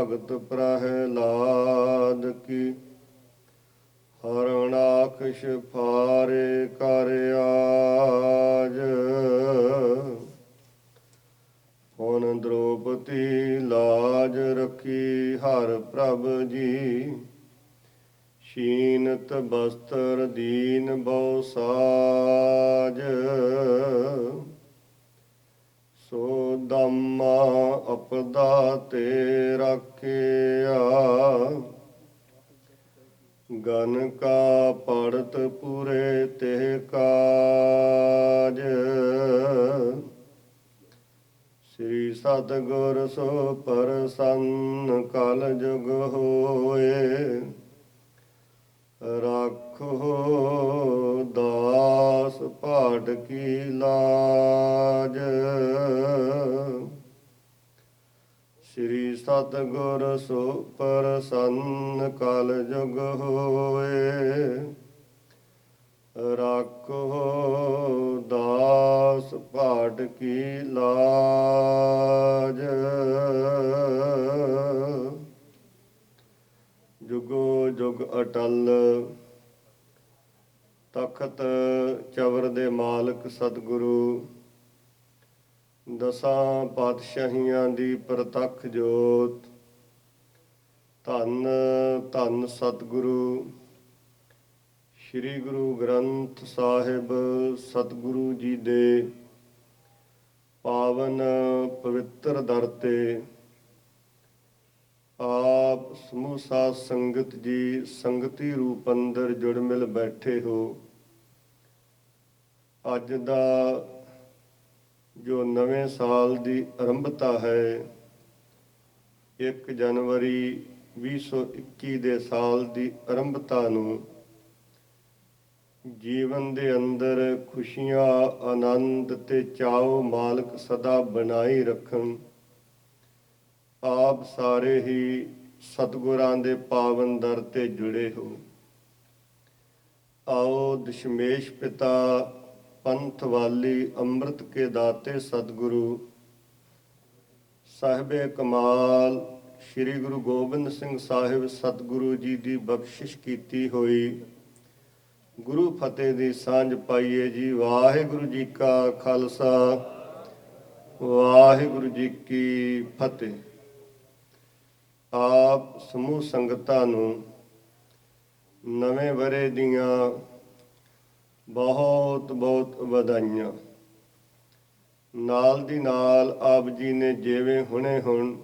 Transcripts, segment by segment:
भगत प्रहलाद की। हरणाक्ष फारे कर आज, हुन द्रौपदी लाज रखी हर प्रभ जी। शीनत बस्तर दीन बहु साज, सो दामा अपदा ते रखिया। गन का पड़त पूरे ते काज, श्री सतगुर सो प्रसन्न कल जुग होए। राखो दास पाट की लाज, श्री सतगुर सो प्रसन्न कल जुग होए। राखो दास पाट की लाज, जुगो जुग अटल। तखत चवर दे मालक सतगुरु, दसां पातशाहियां दी प्रतੱਖ ਜੋਤ। ਧੰਨ ਧੰਨ ਸਤਿਗੁਰੂ ਸ੍ਰੀ ਗੁਰੂ ਗ੍ਰੰਥ ਸਾਹਿਬ ਸਤਿਗੁਰੂ ਜੀ ਦੇ ਪਾਵਨ ਪਵਿੱਤਰ ਦਰ ਤੇ ਆਪ ਸਮੂਹ ਸਾਧ ਸੰਗਤ ਜੀ ਸੰਗਤੀ ਰੂਪ ਅੰਦਰ ਜੁੜ ਮਿਲ ਬੈਠੇ ਹੋ। ਅੱਜ ਦਾ ਜੋ ਨਵੇਂ ਸਾਲ ਦੀ ਆਰੰਭਤਾ ਹੈ, 1 ਜਨਵਰੀ 2021 ਦੇ ਸਾਲ ਦੀ ਆਰੰਭਤਾ ਨੂੰ ਜੀਵਨ ਦੇ ਅੰਦਰ ਖੁਸ਼ੀਆਂ, ਆਨੰਦ ਤੇ ਚਾਉ ਮਾਲਕ ਸਦਾ ਬਣਾਈ ਰੱਖਣ। ਆਪ ਸਾਰੇ ਹੀ ਸਤਿਗੁਰਾਂ ਦੇ ਪਾਵਨ ਦਰ ਤੇ ਜੁੜੇ ਹੋ। ਆਓ ਦਸ਼ਮੇਸ਼ ਪਿਤਾ ਪੰਥ ਵਾਲੀ ਅੰਮ੍ਰਿਤ ਕੇ ਦਾਤੇ ਸਤਿਗੁਰੂ ਸਾਹਿਬੇ ਕਮਾਲ ਸ੍ਰੀ ਗੁਰੂ ਗੋਬਿੰਦ ਸਿੰਘ ਸਾਹਿਬ ਸਤਿਗੁਰੂ ਜੀ ਦੀ ਬਖਸ਼ਿਸ਼ ਕੀਤੀ ਹੋਈ ਗੁਰੂ ਫਤਿਹ ਦੀ ਸਾਂਝ ਪਾਈਏ ਜੀ। ਵਾਹਿਗੁਰੂ ਜੀ ਕਾ ਖਾਲਸਾ, ਵਾਹਿਗੁਰੂ ਜੀ ਕੀ ਫਤਿਹ। ਆਪ ਸਮੂਹ ਸੰਗਤਾਂ ਨੂੰ ਨਵੇਂ ਵਰ੍ਹੇ ਦੀਆਂ ਬਹੁਤ ਬਹੁਤ ਵਧਾਈਆਂ। ਨਾਲ ਦੀ ਨਾਲ ਆਪ ਜੀ ਨੇ ਜਿਵੇਂ ਹੁਣੇ ਹੁਣ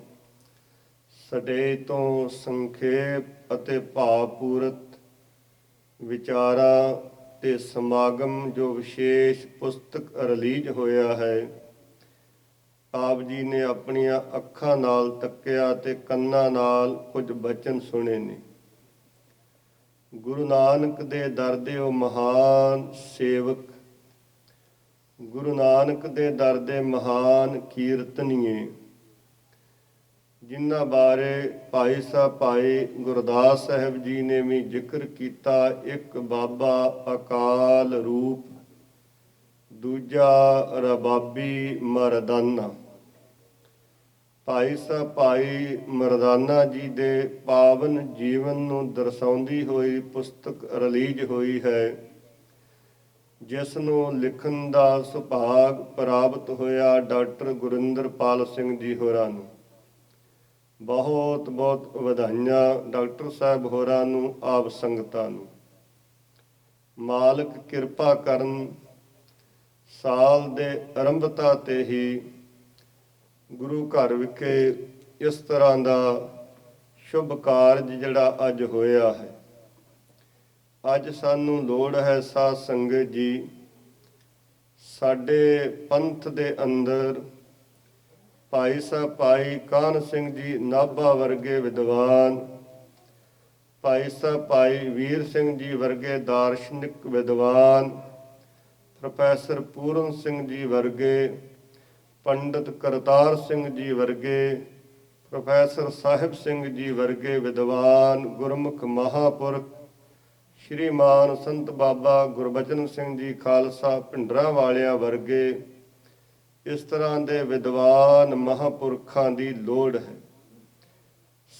ਸਟੇਜ ਤੋਂ ਸੰਖੇਪ ਅਤੇ ਭਾਵਪੂਰਤ ਵਿਚਾਰਾਂ ਤੇ ਸਮਾਗਮ ਜੋ ਵਿਸ਼ੇਸ਼ ਪੁਸਤਕ ਰਿਲੀਜ਼ ਹੋਇਆ ਹੈ, ਆਪ ਜੀ ਨੇ ਆਪਣੀਆਂ ਅੱਖਾਂ ਨਾਲ ਤੱਕਿਆ ਤੇ ਕੰਨਾਂ ਨਾਲ ਕੁਝ ਬਚਨ ਸੁਣੇ ਨੇ। ਗੁਰੂ ਨਾਨਕ ਦੇ ਦਰ ਦੇ ਉਹ ਮਹਾਨ ਸੇਵਕ, ਗੁਰੂ ਨਾਨਕ ਦੇ ਦਰ ਦੇ ਮਹਾਨ ਕੀਰਤਨੀਏ, ਜਿਨ੍ਹਾਂ ਬਾਰੇ ਭਾਈ ਸਾਹਿਬ ਭਾਈ ਗੁਰਦਾਸ ਸਾਹਿਬ ਜੀ ਨੇ ਵੀ ਜ਼ਿਕਰ ਕੀਤਾ। ਇੱਕ ਬਾਬਾ ਅਕਾਲ ਰੂਪ, ਦੂਜਾ ਰਬਾਬੀ ਮਰਦਾਨਾ। ਭਾਈ ਸਾਹਿਬ ਭਾਈ ਮਰਦਾਨਾ ਜੀ ਦੇ ਪਾਵਨ ਜੀਵਨ ਨੂੰ ਦਰਸਾਉਂਦੀ ਹੋਈ ਪੁਸਤਕ ਰਿਲੀਜ਼ ਹੋਈ ਹੈ, ਜਿਸ ਨੂੰ ਲਿਖਣ ਦਾ ਸੁਭਾਗ ਪ੍ਰਾਪਤ ਹੋਇਆ ਡਾਕਟਰ ਗੁਰਿੰਦਰਪਾਲ ਸਿੰਘ ਜੀ ਹੋਰਾਂ ਨੂੰ। ਬਹੁਤ ਬਹੁਤ ਵਧਾਈਆਂ ਡਾਕਟਰ ਸਾਹਿਬ ਹੋਰਾਂ ਨੂੰ, ਆਪ ਸੰਗਤਾਂ ਨੂੰ। ਮਾਲਕ ਕਿਰਪਾ ਕਰਨ, ਸਾਲ ਦੇ ਆਰੰਭਤਾ ਤੇ ਹੀ ਗੁਰੂ ਘਰ ਵਿਖੇ ਇਸ ਤਰ੍ਹਾਂ ਦਾ ਸ਼ੁਭ ਕਾਰਜ ਜਿਹੜਾ ਅੱਜ ਹੋਇਆ ਹੈ। ਅੱਜ ਸਾਨੂੰ ਲੋੜ ਹੈ ਸਾਧ ਸੰਗਤ ਜੀ, ਸਾਡੇ ਪੰਥ ਦੇ ਅੰਦਰ ਭਾਈ ਸਾਹਿਬ ਭਾਈ ਕਾਹਨ ਸਿੰਘ ਜੀ ਨਾਭਾ ਵਰਗੇ ਵਿਦਵਾਨ, ਭਾਈ ਸਾਹਿਬ ਭਾਈ ਵੀਰ ਸਿੰਘ ਜੀ ਵਰਗੇ ਦਾਰਸ਼ਨਿਕ ਵਿਦਵਾਨ, ਪ੍ਰੋਫੈਸਰ ਪੂਰਨ ਸਿੰਘ ਜੀ ਵਰਗੇ, ਪੰਡਿਤ ਕਰਤਾਰ ਸਿੰਘ ਜੀ ਵਰਗੇ, ਪ੍ਰੋਫੈਸਰ ਸਾਹਿਬ ਸਿੰਘ ਜੀ ਵਰਗੇ ਵਿਦਵਾਨ, ਗੁਰਮੁਖ ਮਹਾਂਪੁਰਖ ਸ਼੍ਰੀਮਾਨ ਸੰਤ ਬਾਬਾ ਗੁਰਬਚਨ ਸਿੰਘ ਜੀ ਖਾਲਸਾ ਭਿੰਡਰਾਂ ਵਾਲਿਆਂ ਵਰਗੇ ਇਸ ਤਰ੍ਹਾਂ ਦੇ ਵਿਦਵਾਨ ਮਹਾਂਪੁਰਖਾਂ ਦੀ ਲੋੜ ਹੈ।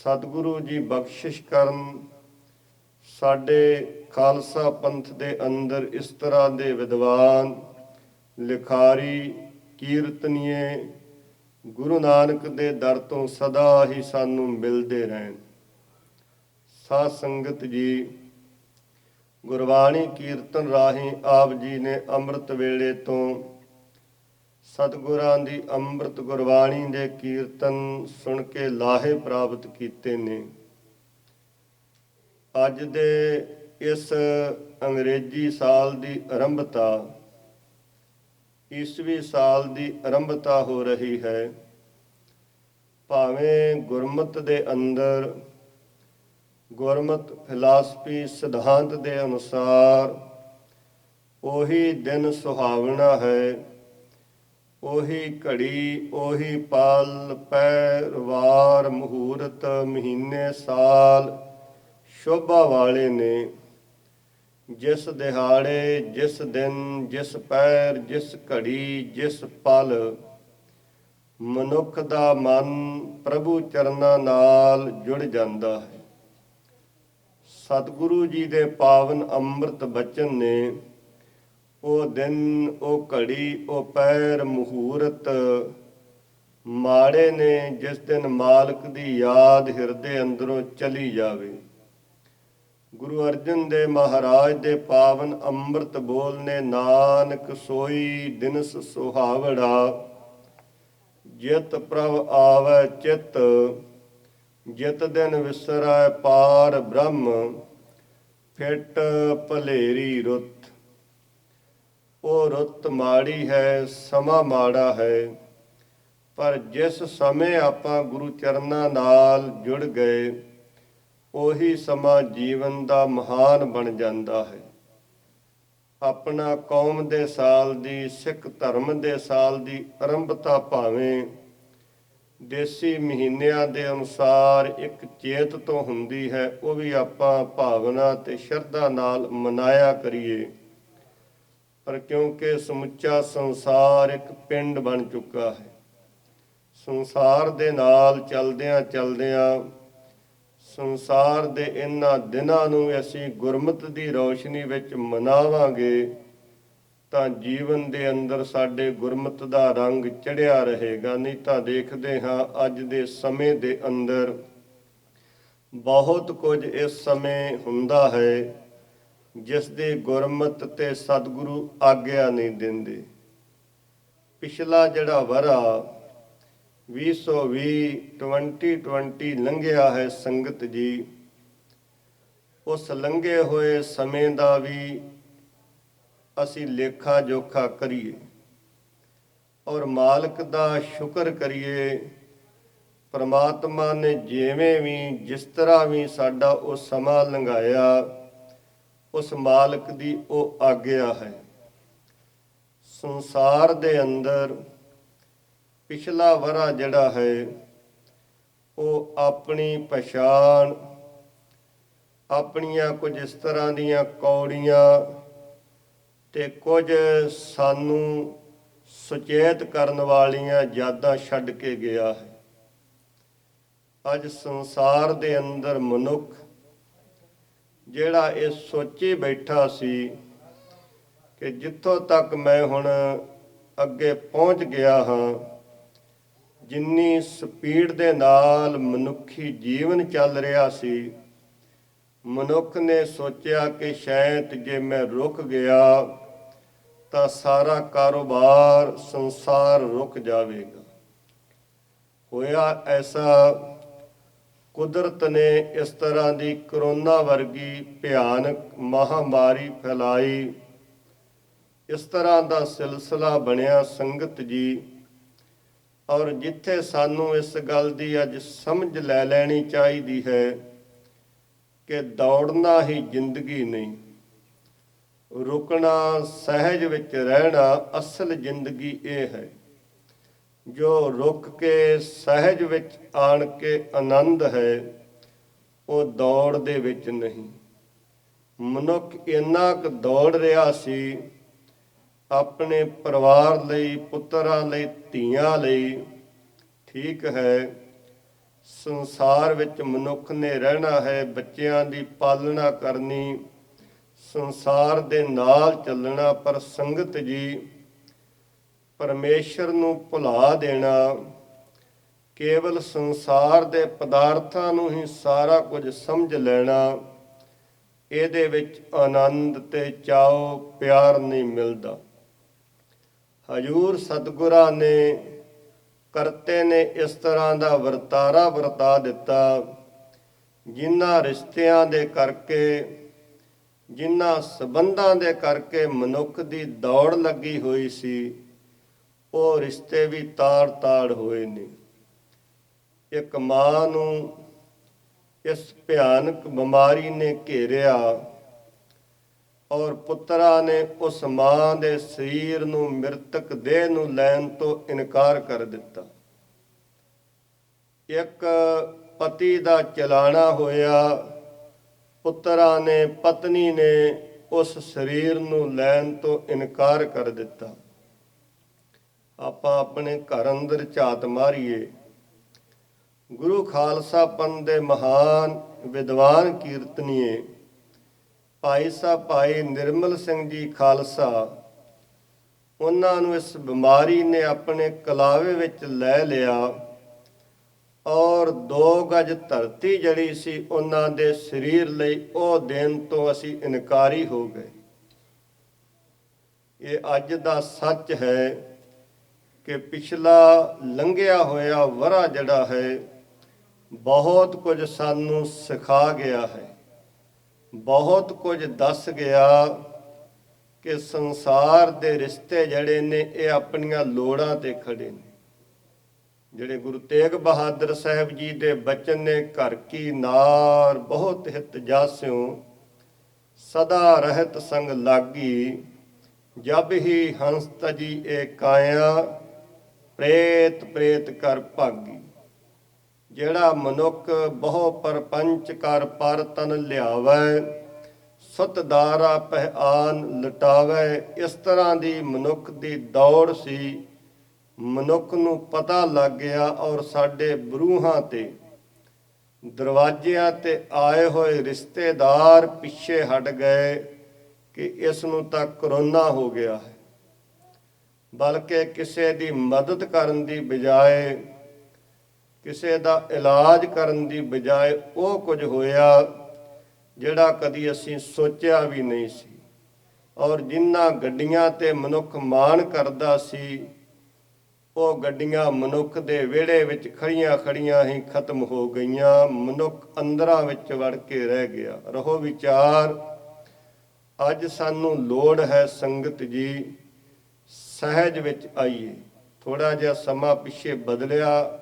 ਸਤਿਗੁਰੂ ਜੀ ਬਖਸ਼ਿਸ਼ ਕਰਨ। ਸਾਡੇ ਖਾਲਸਾ ਪੰਥ ਦੇ ਅੰਦਰ ਇਸ ਤਰ੍ਹਾਂ ਦੇ ਵਿਦਵਾਨ, ਲਿਖਾਰੀ, ਕੀਰਤਨੀਏ ਗੁਰੂ ਨਾਨਕ ਦੇ ਦਰ ਤੋਂ ਸਦਾ ਹੀ ਸਾਨੂੰ ਮਿਲਦੇ ਰਹਿਣ। ਸਾਧ ਸੰਗਤ ਜੀ, ਗੁਰਬਾਣੀ ਕੀਰਤਨ ਰਾਹੀਂ ਆਪ ਜੀ ਨੇ ਅੰਮ੍ਰਿਤ ਵੇਲੇ ਤੋਂ ਸਤਿਗੁਰਾਂ ਦੀ ਅੰਮ੍ਰਿਤ ਗੁਰਬਾਣੀ ਦੇ ਕੀਰਤਨ ਸੁਣ ਕੇ ਲਾਹੇ ਪ੍ਰਾਪਤ ਕੀਤੇ ਨੇ। ਅੱਜ ਦੇ ਇਸ ਅੰਗਰੇਜ਼ੀ ਸਾਲ ਦੀ ਆਰੰਭਤਾ, ਈਸਵੀ ਸਾਲ ਦੀ ਆਰੰਭਤਾ ਹੋ ਰਹੀ ਹੈ। ਭਾਵੇਂ ਗੁਰਮਤ ਦੇ ਅੰਦਰ ਗੁਰਮਤ ਫਿਲਾਸਫੀ ਸਿਧਾਂਤ ਦੇ ਅਨੁਸਾਰ ਉਹੀ ਦਿਨ ਸੁਹਾਵਣਾ ਹੈ, ਉਹੀ ਘੜੀ, ਉਹੀ ਪਲ, ਪੈਰ, ਵਾਰ, ਮਹੂਰਤ, ਮਹੀਨੇ, ਸਾਲ ਸ਼ੋਭਾ ਵਾਲੇ ਨੇ। ਜਿਸ ਦਿਹਾੜੇ, ਜਿਸ ਦਿਨ, ਜਿਸ ਪੈਰ, ਜਿਸ ਘੜੀ, ਜਿਸ ਪਲ ਮਨੁੱਖ ਦਾ ਮਨ ਪ੍ਰਭੂ ਚਰਨਾਂ ਨਾਲ ਜੁੜ ਜਾਂਦਾ ਹੈ। ਸਤਿਗੁਰੂ ਜੀ ਦੇ ਪਾਵਨ ਅੰਮ੍ਰਿਤ ਬਚਨ ਨੇ ਉਹ ਦਿਨ, ਉਹ ਘੜੀ, ਉਹ ਪੈਰ, ਮਹੂਰਤ ਮਾੜੇ ਨੇ ਜਿਸ ਦਿਨ ਮਾਲਕ ਦੀ ਯਾਦ ਹਿਰਦੇ ਅੰਦਰੋਂ ਚਲੀ ਜਾਵੇ। ਗੁਰੂ ਅਰਜਨ ਦੇਵ ਮਹਾਰਾਜ ਦੇ ਪਾਵਨ ਅੰਮ੍ਰਿਤ ਬੋਲ ਨੇ, ਨਾਨਕ ਸੋਈ ਦਿਨਸ ਸੁਹਾਵੜਾ, ਜਿਤ ਪ੍ਰਭ ਆਵੈ ਚਿਤ, ਜਿਤ ਦਿਨ ਵਿਸਰੈ ਪਾਰ ਬ੍ਰਹਮ, ਫਿਟ ਭਲੇਰੀ ਰੁੱਤ। ਉਹ ਰੁੱਤ ਮਾੜੀ ਹੈ, ਸਮਾਂ ਮਾੜਾ ਹੈ, ਪਰ ਜਿਸ ਸਮੇਂ ਆਪਾਂ ਗੁਰੂ ਚਰਨਾਂ ਨਾਲ ਜੁੜ ਗਏ ਉਹੀ ਸਮਾਂ ਜੀਵਨ ਦਾ ਮਹਾਨ ਬਣ ਜਾਂਦਾ ਹੈ। ਆਪਣਾ ਕੌਮ ਦੇ ਸਾਲ ਦੀ, ਸਿੱਖ ਧਰਮ ਦੇ ਸਾਲ ਦੀ ਆਰੰਭਤਾ ਭਾਵੇਂ ਦੇਸੀ ਮਹੀਨਿਆਂ ਦੇ ਅਨੁਸਾਰ ਇੱਕ ਚੇਤ ਤੋਂ ਹੁੰਦੀ ਹੈ, ਉਹ ਵੀ ਆਪਾਂ ਭਾਵਨਾ ਤੇ ਸ਼ਰਧਾ ਨਾਲ ਮਨਾਇਆ ਕਰੀਏ। ਪਰ ਕਿਉਂਕਿ ਸਮੁੱਚਾ ਸੰਸਾਰ ਇੱਕ ਪਿੰਡ ਬਣ ਚੁੱਕਾ ਹੈ, ਸੰਸਾਰ ਦੇ ਨਾਲ ਚਲਦਿਆਂ ਚਲਦਿਆਂ ਸੰਸਾਰ ਦੇ ਇਹਨਾਂ ਦਿਨਾਂ ਨੂੰ ਅਸੀਂ ਗੁਰਮਤਿ ਦੀ ਰੌਸ਼ਨੀ ਵਿੱਚ ਮਨਾਵਾਂਗੇ ਤਾਂ ਜੀਵਨ ਦੇ ਅੰਦਰ ਸਾਡੇ ਗੁਰਮਤਿ ਦਾ ਰੰਗ ਚੜ੍ਹਿਆ ਰਹੇਗਾ। ਨਹੀਂ ਤਾਂ ਦੇਖਦੇ ਹਾਂ ਅੱਜ ਦੇ ਸਮੇਂ ਦੇ ਅੰਦਰ ਬਹੁਤ ਕੁਝ ਇਸ ਸਮੇਂ ਹੁੰਦਾ ਹੈ ਜਿਸ ਦੀ ਗੁਰਮਤਿ ਤੇ ਸਤਿਗੁਰੂ ਆਗਿਆ ਨਹੀਂ ਦਿੰਦੇ। ਪਿਛਲਾ ਜਿਹੜਾ ਵਰ੍ਹਾ 2020 ਲੰਘਿਆ ਹੈ ਸੰਗਤ ਜੀ, ਉਸ ਲੰਘੇ ਹੋਏ ਸਮੇਂ ਦਾ ਵੀ ਅਸੀਂ ਲੇਖਾ ਜੋਖਾ ਕਰੀਏ ਔਰ ਮਾਲਕ ਦਾ ਸ਼ੁਕਰ ਕਰੀਏ। ਪਰਮਾਤਮਾ ਨੇ ਜਿਵੇਂ ਵੀ, ਜਿਸ ਤਰ੍ਹਾਂ ਵੀ ਸਾਡਾ ਉਹ ਸਮਾਂ ਲੰਘਾਇਆ, ਉਸ ਮਾਲਕ ਦੀ ਉਹ ਆਗਿਆ ਹੈ। ਸੰਸਾਰ ਦੇ ਅੰਦਰ ਪਿਛਲਾ ਵਰ੍ਹਾ ਜਿਹੜਾ ਹੈ ਉਹ ਆਪਣੀ ਪਛਾਣ, ਆਪਣੀਆਂ ਕੁਝ ਇਸ ਤਰ੍ਹਾਂ ਦੀਆਂ ਕੌੜੀਆਂ ਤੇ ਕੁਝ ਸਾਨੂੰ ਸੁਚੇਤ ਕਰਨ ਵਾਲੀਆਂ ਯਾਦਾਂ ਛੱਡ ਕੇ ਗਿਆ ਹੈ। ਅੱਜ ਸੰਸਾਰ ਦੇ ਅੰਦਰ ਮਨੁੱਖ ਜਿਹੜਾ ਇਹ ਸੋਚੀ ਬੈਠਾ ਸੀ ਕਿ ਜਿੱਥੋਂ ਤੱਕ ਮੈਂ ਹੁਣ ਅੱਗੇ ਪਹੁੰਚ ਗਿਆ ਹਾਂ, ਜਿੰਨੀ ਸਪੀਡ ਦੇ ਨਾਲ ਮਨੁੱਖੀ ਜੀਵਨ ਚੱਲ ਰਿਹਾ ਸੀ, ਮਨੁੱਖ ਨੇ ਸੋਚਿਆ ਕਿ ਸ਼ਾਇਦ ਜੇ ਮੈਂ ਰੁਕ ਗਿਆ ਤਾਂ ਸਾਰਾ ਕਾਰੋਬਾਰ, ਸੰਸਾਰ ਰੁਕ ਜਾਵੇਗਾ। ਹੋਇਆ ਐਸਾ, ਕੁਦਰਤ ਨੇ ਇਸ ਤਰ੍ਹਾਂ ਦੀ ਕਰੋਨਾ ਵਰਗੀ ਭਿਆਨਕ ਮਹਾਮਾਰੀ ਫੈਲਾਈ, ਇਸ ਤਰ੍ਹਾਂ ਦਾ ਸਿਲਸਿਲਾ ਬਣਿਆ ਸੰਗਤ ਜੀ। ਔਰ ਜਿੱਥੇ ਸਾਨੂੰ ਇਸ ਗੱਲ ਦੀ ਅੱਜ ਸਮਝ ਲੈ ਲੈਣੀ ਚਾਹੀਦੀ ਹੈ ਕਿ ਦੌੜਨਾ ਹੀ ਜ਼ਿੰਦਗੀ ਨਹੀਂ, ਰੁਕਣਾ, ਸਹਿਜ ਵਿੱਚ ਰਹਿਣਾ ਅਸਲ ਜ਼ਿੰਦਗੀ ਇਹ ਹੈ। ਜੋ ਰੁਕ ਕੇ ਸਹਿਜ ਵਿੱਚ ਆਣ ਕੇ ਆਨੰਦ ਹੈ, ਉਹ ਦੌੜ ਦੇ ਵਿੱਚ ਨਹੀਂ। ਮਨੁੱਖ ਇੰਨਾ ਕੁ ਦੌੜ ਰਿਹਾ ਸੀ ਆਪਣੇ ਪਰਿਵਾਰ ਲਈ, ਪੁੱਤਰਾਂ ਲਈ, ਧੀਆਂ ਲਈ, ਠੀਕ ਹੈ, ਸੰਸਾਰ ਵਿੱਚ ਮਨੁੱਖ ਨੇ ਰਹਿਣਾ ਹੈ, ਬੱਚਿਆਂ ਦੀ ਪਾਲਣਾ ਕਰਨੀ, ਸੰਸਾਰ ਦੇ ਨਾਲ ਚੱਲਣਾ, ਪਰ ਸੰਗਤ ਜੀ ਪਰਮੇਸ਼ਰ ਨੂੰ ਭੁਲਾ ਦੇਣਾ, ਕੇਵਲ ਸੰਸਾਰ ਦੇ ਪਦਾਰਥਾਂ ਨੂੰ ਹੀ ਸਾਰਾ ਕੁਝ ਸਮਝ ਲੈਣਾ, ਇਹਦੇ ਵਿੱਚ ਆਨੰਦ ਤੇ ਚਾਓ ਪਿਆਰ ਨਹੀਂ ਮਿਲਦਾ। ਹਜੂਰ ਸਤਿਗੁਰਾਂ ਨੇ ਕਰਤੇ ਨੇ ਇਸ ਤਰ੍ਹਾਂ ਦਾ ਵਰਤਾਰਾ ਵਰਤਾ ਦਿੱਤਾ, ਜਿਨ੍ਹਾਂ ਰਿਸ਼ਤਿਆਂ ਦੇ ਕਰਕੇ, ਜਿਨ੍ਹਾਂ ਸੰਬੰਧਾਂ ਦੇ ਕਰਕੇ ਮਨੁੱਖ ਦੀ ਦੌੜ ਲੱਗੀ ਹੋਈ ਸੀ, ਉਹ ਰਿਸ਼ਤੇ ਵੀ ਤਾੜ-ਤਾੜ ਹੋਏ ਨੇ। ਇੱਕ ਮਾਂ ਨੂੰ ਇਸ ਭਿਆਨਕ ਬਿਮਾਰੀ ਨੇ ਘੇਰਿਆ ਔਰ ਪੁੱਤਰਾਂ ਨੇ ਉਸ ਮਾਂ ਦੇ ਸਰੀਰ ਨੂੰ, ਮ੍ਰਿਤਕ ਦੇਹ ਨੂੰ ਲੈਣ ਤੋਂ ਇਨਕਾਰ ਕਰ ਦਿੱਤਾ। ਇੱਕ ਪਤੀ ਦਾ ਚਲਾਣਾ ਹੋਇਆ, ਪੁੱਤਰਾਂ ਨੇ, ਪਤਨੀ ਨੇ ਉਸ ਸਰੀਰ ਨੂੰ ਲੈਣ ਤੋਂ ਇਨਕਾਰ ਕਰ ਦਿੱਤਾ। ਆਪਾਂ ਆਪਣੇ ਘਰ ਅੰਦਰ ਝਾਤ ਮਾਰੀਏ, ਗੁਰੂ ਖਾਲਸਾ ਪੰਥ ਦੇ ਮਹਾਨ ਵਿਦਵਾਨ ਕੀਰਤਨੀਏ ਭਾਈ ਸਾਹਿਬ ਭਾਈ ਨਿਰਮਲ ਸਿੰਘ ਜੀ ਖਾਲਸਾ, ਉਹਨਾਂ ਨੂੰ ਇਸ ਬਿਮਾਰੀ ਨੇ ਆਪਣੇ ਕਲਾਵੇ ਵਿੱਚ ਲੈ ਲਿਆ ਔਰ 2 ਗਜ ਧਰਤੀ ਜਿਹੜੀ ਸੀ ਉਹਨਾਂ ਦੇ ਸਰੀਰ ਲਈ, ਉਹ ਦੇਣ ਤੋਂ ਅਸੀਂ ਇਨਕਾਰੀ ਹੋ ਗਏ। ਇਹ ਅੱਜ ਦਾ ਸੱਚ ਹੈ ਕਿ ਪਿਛਲਾ ਲੰਘਿਆ ਹੋਇਆ ਵਰ੍ਹਾ ਜਿਹੜਾ ਹੈ ਬਹੁਤ ਕੁਝ ਸਾਨੂੰ ਸਿਖਾ ਗਿਆ ਹੈ, ਬਹੁਤ ਕੁਝ ਦੱਸ ਗਿਆ ਕਿ ਸੰਸਾਰ ਦੇ ਰਿਸ਼ਤੇ ਜਿਹੜੇ ਨੇ ਇਹ ਆਪਣੀਆਂ ਲੋੜਾਂ ਤੇ ਖੜੇ ਨੇ। ਜਿਹੜੇ ਗੁਰੂ ਤੇਗ ਬਹਾਦਰ ਸਾਹਿਬ ਜੀ ਦੇ ਬਚਨ ਨੇ, ਘਰ ਕੀ ਨਾਰ ਬਹੁਤ ਹਿਤ ਜਾਸਿਓ, ਸਦਾ ਰਹਿਤ ਸੰਗ ਲਾਗੀ, ਜਬ ਹੀ ਹੰਸ ਤਜੀ ਏ ਕਾਇਆ, ਪ੍ਰੇਤ ਪ੍ਰੇਤ ਕਰ ਭਾਗੀ। ਜਿਹੜਾ ਮਨੁੱਖ ਬਹੁ ਪਰਪੰਚ ਕਰ ਪਰ ਤਨ ਲਿਆਵੈ, ਸੁਤ ਦਾਰਾ ਪਹਿ ਆਨ ਲਟਾਵੈ। ਇਸ ਤਰ੍ਹਾਂ ਦੀ ਮਨੁੱਖ ਦੀ ਦੌੜ ਸੀ। ਮਨੁੱਖ ਨੂੰ ਪਤਾ ਲੱਗ ਗਿਆ ਔਰ ਸਾਡੇ ਬਰੂਹਾਂ ਤੇ, ਦਰਵਾਜ਼ਿਆਂ ਤੇ ਆਏ ਹੋਏ ਰਿਸ਼ਤੇਦਾਰ ਪਿੱਛੇ ਹਟ ਗਏ ਕਿ ਇਸ ਨੂੰ ਤਾਂ ਕਰੋਨਾ ਹੋ ਗਿਆ ਹੈ। ਬਲਕਿ ਕਿਸੇ ਦੀ ਮਦਦ ਕਰਨ ਦੀ ਬਜਾਏ, ਕਿਸੇ ਦਾ ਇਲਾਜ ਕਰਨ ਦੀ ਬਜਾਏ ਉਹ ਕੁਝ ਹੋਇਆ ਜਿਹੜਾ ਕਦੀ ਅਸੀਂ ਸੋਚਿਆ ਵੀ ਨਹੀਂ ਸੀ। ਔਰ ਜਿਨ੍ਹਾਂ ਗੱਡੀਆਂ ਤੇ ਮਨੁੱਖ ਮਾਣ ਕਰਦਾ ਸੀ, ਉਹ ਗੱਡੀਆਂ ਮਨੁੱਖ ਦੇ ਵਿਹੜੇ ਵਿੱਚ ਖੜੀਆਂ ਖੜੀਆਂ ਹੀ ਖਤਮ ਹੋ ਗਈਆਂ। ਮਨੁੱਖ ਅੰਦਰਾਂ ਵਿੱਚ ਵੜ ਕੇ ਰਹਿ ਗਿਆ। ਰਹੋ ਵਿਚਾਰ, ਅੱਜ ਸਾਨੂੰ ਲੋੜ ਹੈ ਸੰਗਤ ਜੀ, ਸਹਿਜ ਵਿੱਚ ਆਈਏ। ਥੋੜਾ ਜਿਹਾ ਸਮਾਂ ਪਿੱਛੇ ਬਦਲਿਆ,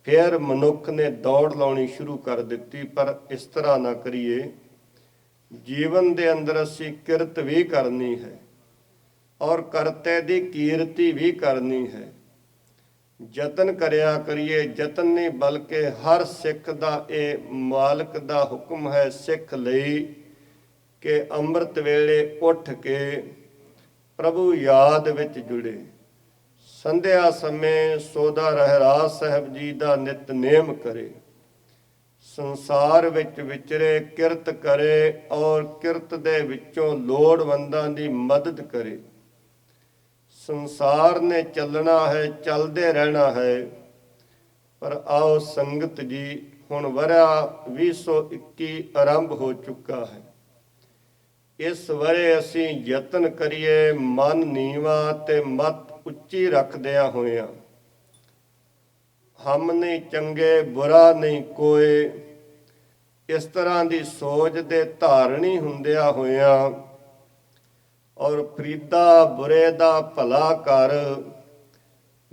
ਫਿਰ ਮਨੁੱਖ ਨੇ ਦੌੜ ਲਾਉਣੀ ਸ਼ੁਰੂ ਕਰ ਦਿੱਤੀ। ਪਰ ਇਸ ਤਰ੍ਹਾਂ ਨਾ ਕਰੀਏ। ਜੀਵਨ ਦੇ ਅੰਦਰ ਅਸੀਂ ਕਿਰਤ ਵੀ ਕਰਨੀ ਹੈ ਔਰ ਕਰਤੇ ਦੀ ਕੀਰਤੀ ਵੀ ਕਰਨੀ ਹੈ। ਯਤਨ ਕਰਿਆ ਕਰੀਏ। ਯਤਨ ਨਹੀਂ ਬਲਕਿ ਹਰ ਸਿੱਖ ਦਾ ਇਹ ਮਾਲਕ ਦਾ ਹੁਕਮ ਹੈ ਸਿੱਖ ਲਈ ਕਿ ਅੰਮ੍ਰਿਤ ਵੇਲੇ ਉੱਠ ਕੇ ਪ੍ਰਭੂ ਯਾਦ ਵਿੱਚ ਜੁੜੇ। ਸੰਧਿਆ ਸਮੇਂ ਸੋਦਾ ਰਹਿਰਾਸ ਸਾਹਿਬ ਜੀ ਦਾ ਨਿਤਨੇਮ ਕਰੇ, ਸੰਸਾਰ ਵਿੱਚ ਵਿਚਰੇ, ਕਿਰਤ ਕਰੇ ਔਰ ਕਿਰਤ ਦੇ ਵਿੱਚੋਂ ਲੋੜਵੰਦਾਂ ਦੀ ਮਦਦ ਕਰੇ। ਸੰਸਾਰ ਨੇ ਚੱਲਣਾ ਹੈ, ਚੱਲਦੇ ਰਹਿਣਾ ਹੈ। ਪਰ ਆਓ ਸੰਗਤ ਜੀ, ਹੁਣ ਵਰ੍ਹਾ 2021 ਆਰੰਭ ਹੋ ਚੁੱਕਾ ਹੈ। ਇਸ ਵਰੇ ਅਸੀਂ ਯਤਨ ਕਰੀਏ, ਮਨ ਨੀਵਾਂ ਤੇ ਮਤ ਉੱਚੀ ਰੱਖਦਿਆਂ ਹੋਇਆਂ। ਹਮ ਨਹੀਂ ਚੰਗੇ, ਬੁਰਾ ਨਹੀਂ ਕੋਏ, ਇਸ ਤਰ੍ਹਾਂ ਦੀ ਸੋਚ ਦੇ ਧਾਰਨੀ ਹੁੰਦਿਆਂ ਹੋਇਆਂ ਔਰ ਫਰੀਦਾ ਬੁਰੇ ਦਾ ਭਲਾ ਕਰ,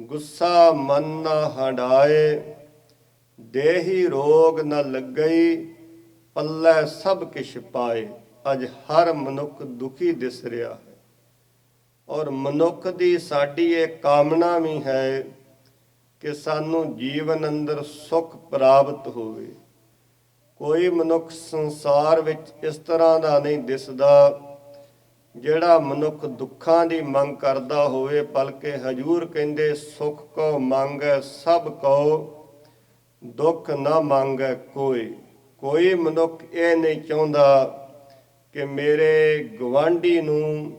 ਗੁੱਸਾ ਮਨ ਨਾ ਹੰਡਾਏ, ਦੇਹੀ ਰੋਗ ਨ ਲੱਗਈ, ਪੱਲੇ ਸਭ ਕਿਛ ਪਾਏ। ਅੱਜ ਹਰ ਮਨੁੱਖ ਦੁਖੀ ਦਿਸ ਰਿਹਾ ਹੈ ਔਰ ਮਨੁੱਖ ਦੀ ਸਾਡੀ ਇਹ ਕਾਮਨਾ ਵੀ ਹੈ ਕਿ ਸਾਨੂੰ ਜੀਵਨ ਅੰਦਰ ਸੁੱਖ ਪ੍ਰਾਪਤ ਹੋਵੇ। ਕੋਈ ਮਨੁੱਖ ਸੰਸਾਰ ਵਿੱਚ ਇਸ ਤਰ੍ਹਾਂ ਦਾ ਨਹੀਂ ਦਿਸਦਾ ਜਿਹੜਾ ਮਨੁੱਖ ਦੁੱਖਾਂ ਦੀ ਮੰਗ ਕਰਦਾ ਹੋਵੇ। ਬਲਕਿ ਹਜੂਰ ਕਹਿੰਦੇ, ਸੁਖ ਕੋ ਮੰਗੈ ਸਭ ਕੋ, ਦੁੱਖ ਨਾ ਮੰਗੈ ਕੋਈ। ਕੋਈ ਮਨੁੱਖ ਇਹ ਨਹੀਂ ਚਾਹੁੰਦਾ ਕਿ ਮੇਰੇ ਗੁਆਂਢੀ ਨੂੰ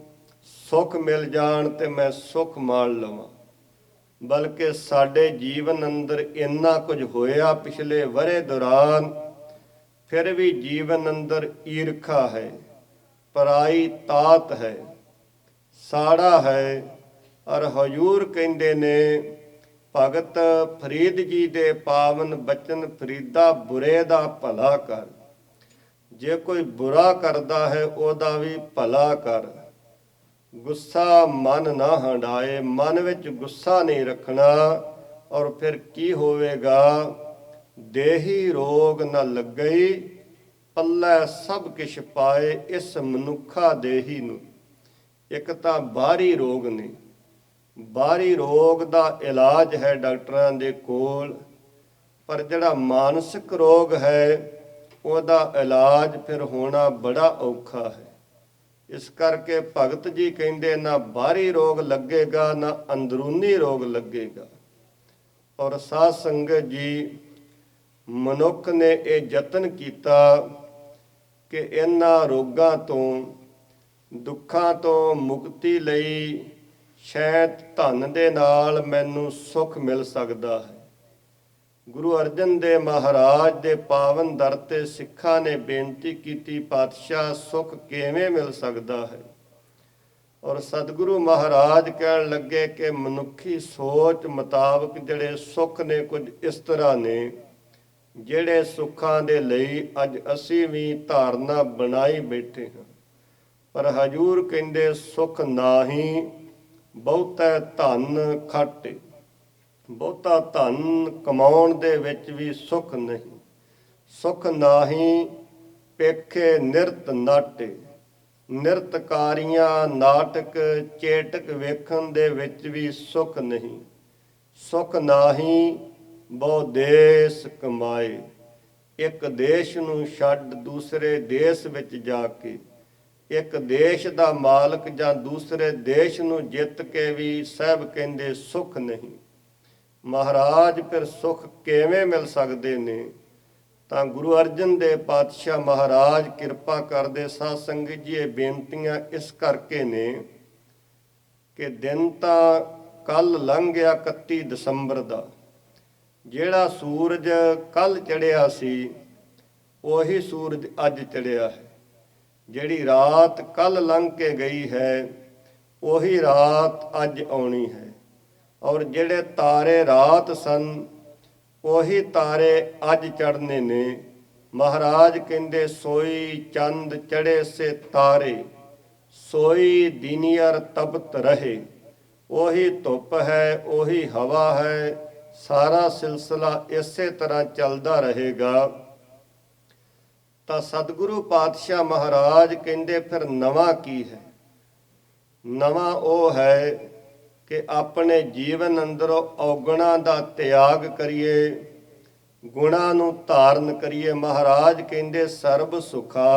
ਸੁੱਖ ਮਿਲ ਜਾਣ ਤੇ ਮੈਂ ਸੁੱਖ ਮਾਣ ਲਵਾਂ, ਬਲਕਿ ਸਾਡੇ ਜੀਵਨ ਅੰਦਰ ਇੰਨਾ ਕੁਝ ਹੋਇਆ ਪਿਛਲੇ ਵਰ੍ਹੇ ਦੌਰਾਨ, ਫਿਰ ਵੀ ਜੀਵਨ ਅੰਦਰ ਈਰਖਾ ਹੈ, ਪਰਾਈ ਤਾਤ ਹੈ, ਸਾੜਾ ਹੈ। ਔਰ ਹਜ਼ੂਰ ਕਹਿੰਦੇ ਨੇ, ਭਗਤ ਫਰੀਦ ਜੀ ਦੇ ਪਾਵਨ ਬਚਨ, ਫਰੀਦਾ ਬੁਰੇ ਦਾ ਭਲਾ ਕਰ। ਜੇ ਕੋਈ ਬੁਰਾ ਕਰਦਾ ਹੈ ਉਹਦਾ ਵੀ ਭਲਾ ਕਰ। ਗੁੱਸਾ ਮਨ ਨਾ ਹੰਡਾਏ, ਮਨ ਵਿੱਚ ਗੁੱਸਾ ਨਹੀਂ ਰੱਖਣਾ। ਔਰ ਫਿਰ ਕੀ ਹੋਵੇਗਾ? ਦੇਹੀ ਰੋਗ ਨਾ ਲੱਗਈ, ਪੱਲੇ ਸਭ ਕਿਛ ਪਾਏ। ਇਸ ਮਨੁੱਖਾ ਦੇਹੀ ਨੂੰ ਇੱਕ ਤਾਂ ਬਾਹਰੀ ਰੋਗ ਨੇ, ਬਾਹਰੀ ਰੋਗ ਦਾ ਇਲਾਜ ਹੈ ਡਾਕਟਰਾਂ ਦੇ ਕੋਲ, ਪਰ ਜਿਹੜਾ ਮਾਨਸਿਕ ਰੋਗ ਹੈ ਉਹਦਾ ਇਲਾਜ ਫਿਰ ਹੋਣਾ ਬੜਾ ਔਖਾ ਹੈ। ਇਸ ਕਰਕੇ ਭਗਤ ਜੀ ਕਹਿੰਦੇ, ਨਾ ਬਾਹਰੀ ਰੋਗ ਲੱਗੇਗਾ, ਨਾ ਅੰਦਰੂਨੀ ਰੋਗ ਲੱਗੇਗਾ। ਔਰ ਸਾਧ ਸੰਗਤ ਜੀ, ਮਨੁੱਖ ਨੇ ਇਹ ਯਤਨ ਕੀਤਾ ਕਿ ਇਹਨਾਂ ਰੋਗਾਂ ਤੋਂ, ਦੁੱਖਾਂ ਤੋਂ ਮੁਕਤੀ ਲਈ ਸ਼ਾਇਦ ਧਨ ਦੇ ਨਾਲ ਮੈਨੂੰ ਸੁੱਖ ਮਿਲ ਸਕਦਾ ਹੈ। ਗੁਰੂ ਅਰਜਨ ਦੇਵ ਮਹਾਰਾਜ ਦੇ ਪਾਵਨ ਦਰ ਤੇ ਸਿੱਖਾਂ ਨੇ ਬੇਨਤੀ ਕੀਤੀ, ਪਾਤਸ਼ਾਹ ਸੁੱਖ ਕਿਵੇਂ ਮਿਲ ਸਕਦਾ ਹੈ? ਔਰ ਸਤਿਗੁਰੂ ਮਹਾਰਾਜ ਕਹਿਣ ਲੱਗੇ ਕਿ ਮਨੁੱਖੀ ਸੋਚ ਮੁਤਾਬਕ ਜਿਹੜੇ ਸੁੱਖ ਨੇ ਕੁਝ ਇਸ ਤਰ੍ਹਾਂ ਨੇ, ਜਿਹੜੇ ਸੁੱਖਾਂ ਦੇ ਲਈ ਅੱਜ ਅਸੀਂ ਵੀ ਧਾਰਨਾ ਬਣਾਈ ਬੈਠੇ ਹਾਂ। ਪਰ ਹਜ਼ੂਰ ਕਹਿੰਦੇ, ਸੁੱਖ ਨਾਹੀਂ ਬਹੁਤਾ ਧਨ ਖਾਟੇ। ਬਹੁਤਾ ਧਨ ਕਮਾਉਣ ਦੇ ਵਿੱਚ ਵੀ ਸੁੱਖ ਨਹੀਂ। ਸੁੱਖ ਨਾਹੀਂ ਪੇਖੇ ਨਿਰਤ ਨਾਟੇ। ਨਿਰਤਕਾਰੀਆਂ ਨਾਟਕ ਚੇਟਕ ਵੇਖਣ ਦੇ ਵਿੱਚ ਵੀ ਸੁੱਖ ਨਹੀਂ। ਸੁੱਖ ਨਾਹੀਂ ਬਹੁ ਦੇਸ ਕਮਾਏ। ਇੱਕ ਦੇਸ਼ ਨੂੰ ਛੱਡ ਦੂਸਰੇ ਦੇਸ਼ ਵਿੱਚ ਜਾ ਕੇ, ਇੱਕ ਦੇਸ਼ ਦਾ ਮਾਲਕ ਜਾਂ ਦੂਸਰੇ ਦੇਸ਼ ਨੂੰ ਜਿੱਤ ਕੇ ਵੀ ਸਾਹਿਬ ਕਹਿੰਦੇ ਸੁੱਖ ਨਹੀਂ। ਮਹਾਰਾਜ ਫਿਰ ਸੁੱਖ ਕਿਵੇਂ ਮਿਲ ਸਕਦੇ ਨੇ? ਤਾਂ ਗੁਰੂ ਅਰਜਨ ਦੇਵ ਪਾਤਸ਼ਾਹ ਮਹਾਰਾਜ ਕਿਰਪਾ ਕਰਦੇ। ਸਾਧ ਸੰਗਤ ਜੀ, ਇਹ ਬੇਨਤੀਆਂ ਇਸ ਕਰਕੇ ਨੇ ਕਿ ਦਿਨ ਤਾਂ ਕੱਲ ਲੰਘ ਗਿਆ 31 ਦਸੰਬਰ ਦਾ। ਜਿਹੜਾ ਸੂਰਜ ਕੱਲ ਚੜ੍ਹਿਆ ਸੀ ਉਹੀ ਸੂਰਜ ਅੱਜ ਚੜ੍ਹਿਆ ਹੈ। ਜਿਹੜੀ ਰਾਤ ਕੱਲ ਲੰਘ ਕੇ ਗਈ ਹੈ ਉਹੀ ਰਾਤ ਅੱਜ ਆਉਣੀ ਹੈ। ਔਰ ਜਿਹੜੇ ਤਾਰੇ ਰਾਤ ਸਨ ਉਹੀ ਤਾਰੇ ਅੱਜ ਚੜ੍ਹਨੇ ਨੇ। ਮਹਾਰਾਜ ਕਹਿੰਦੇ, ਸੋਈ ਚੰਦ ਚੜ੍ਹੇ ਸੇ ਤਾਰੇ, ਸੋਈ ਦਿਨੀਅਰ ਤਪਤ ਰਹੇ। ਉਹੀ ਧੁੱਪ ਹੈ, ਉਹੀ ਹਵਾ ਹੈ। ਸਾਰਾ ਸਿਲਸਿਲਾ ਇਸੇ ਤਰ੍ਹਾਂ ਚੱਲਦਾ ਰਹੇਗਾ। ਤਾਂ ਸਤਿਗੁਰੂ ਪਾਤਸ਼ਾਹ ਮਹਾਰਾਜ ਕਹਿੰਦੇ, ਫਿਰ ਨਵਾਂ ਕੀ ਹੈ? ਨਵਾਂ ਉਹ ਹੈ ਕਿ ਆਪਣੇ ਜੀਵਨ ਅੰਦਰੋਂ ਔਗੁਣਾਂ ਦਾ ਤਿਆਗ ਕਰੀਏ, ਗੁਣਾਂ ਨੂੰ ਧਾਰਨ ਕਰੀਏ। ਮਹਾਰਾਜ ਕਹਿੰਦੇ, ਸਰਬ ਸੁਖਾ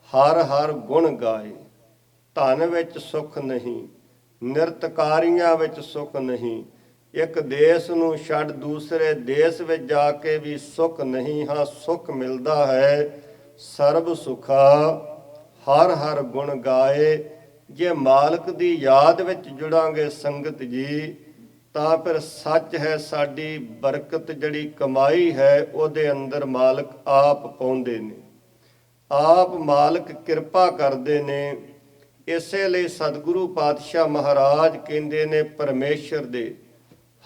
ਹਰ ਹਰ ਗੁਣ ਗਾਏ। ਧਨ ਵਿੱਚ ਸੁੱਖ ਨਹੀਂ, ਨਿਰਤਕਾਰੀਆਂ ਵਿੱਚ ਸੁੱਖ ਨਹੀਂ, ਇੱਕ ਦੇਸ਼ ਨੂੰ ਛੱਡ ਦੂਸਰੇ ਦੇਸ਼ ਵਿੱਚ ਜਾ ਕੇ ਵੀ ਸੁੱਖ ਨਹੀਂ। ਹਾਂ, ਸੁੱਖ ਮਿਲਦਾ ਹੈ ਸਰਬ ਸੁਖਾ ਹਰ ਹਰ ਗੁਣ ਗਾਏ। ਜੇ ਮਾਲਕ ਦੀ ਯਾਦ ਵਿੱਚ ਜੁੜਾਂਗੇ ਸੰਗਤ ਜੀ, ਤਾਂ ਫਿਰ ਸੱਚ ਹੈ ਸਾਡੀ ਬਰਕਤ ਜਿਹੜੀ ਕਮਾਈ ਹੈ ਉਹਦੇ ਅੰਦਰ ਮਾਲਕ ਆਪ ਪਾਉਂਦੇ ਨੇ, ਆਪ ਮਾਲਕ ਕਿਰਪਾ ਕਰਦੇ ਨੇ। ਇਸੇ ਲਈ ਸਤਿਗੁਰੂ ਪਾਤਸ਼ਾਹ ਮਹਾਰਾਜ ਕਹਿੰਦੇ ਨੇ, ਪਰਮੇਸ਼ਰ ਦੇ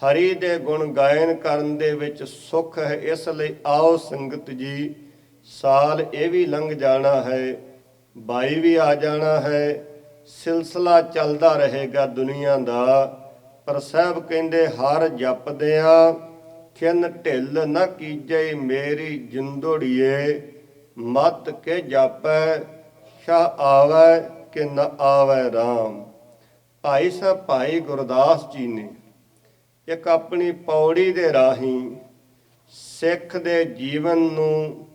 ਹਰੀ ਦੇ ਗੁਣ ਗਾਇਨ ਕਰਨ ਦੇ ਵਿੱਚ ਸੁੱਖ ਹੈ। ਇਸ ਲਈ ਆਓ ਸੰਗਤ ਜੀ, ਸਾਲ ਇਹ ਵੀ ਲੰਘ ਜਾਣਾ ਹੈ, 22 ਵੀ ਆ ਜਾਣਾ ਹੈ, ਸਿਲਸਿਲਾ ਚੱਲਦਾ ਰਹੇਗਾ ਦੁਨੀਆ ਦਾ। ਪਰ ਸਾਹਿਬ ਕਹਿੰਦੇ, ਹਰ ਜਪਦਿਆਂ ਖਿਨ ਢਿੱਲ ਨਾ ਕੀਜੈ ਮੇਰੀ ਜਿੰਦੋੜੀਏ। ਮਤ ਕੇ ਜਾਪੈ ਸ਼ਾਹ ਆਵੈ ਕਿ ਨ ਆਵੈ ਰਾਮ। ਭਾਈ ਸਾਹਿਬ ਭਾਈ ਗੁਰਦਾਸ ਜੀ ਨੇ ਇੱਕ ਆਪਣੀ ਪੌੜੀ ਦੇ ਰਾਹੀਂ ਸਿੱਖ ਦੇ ਜੀਵਨ ਨੂੰ,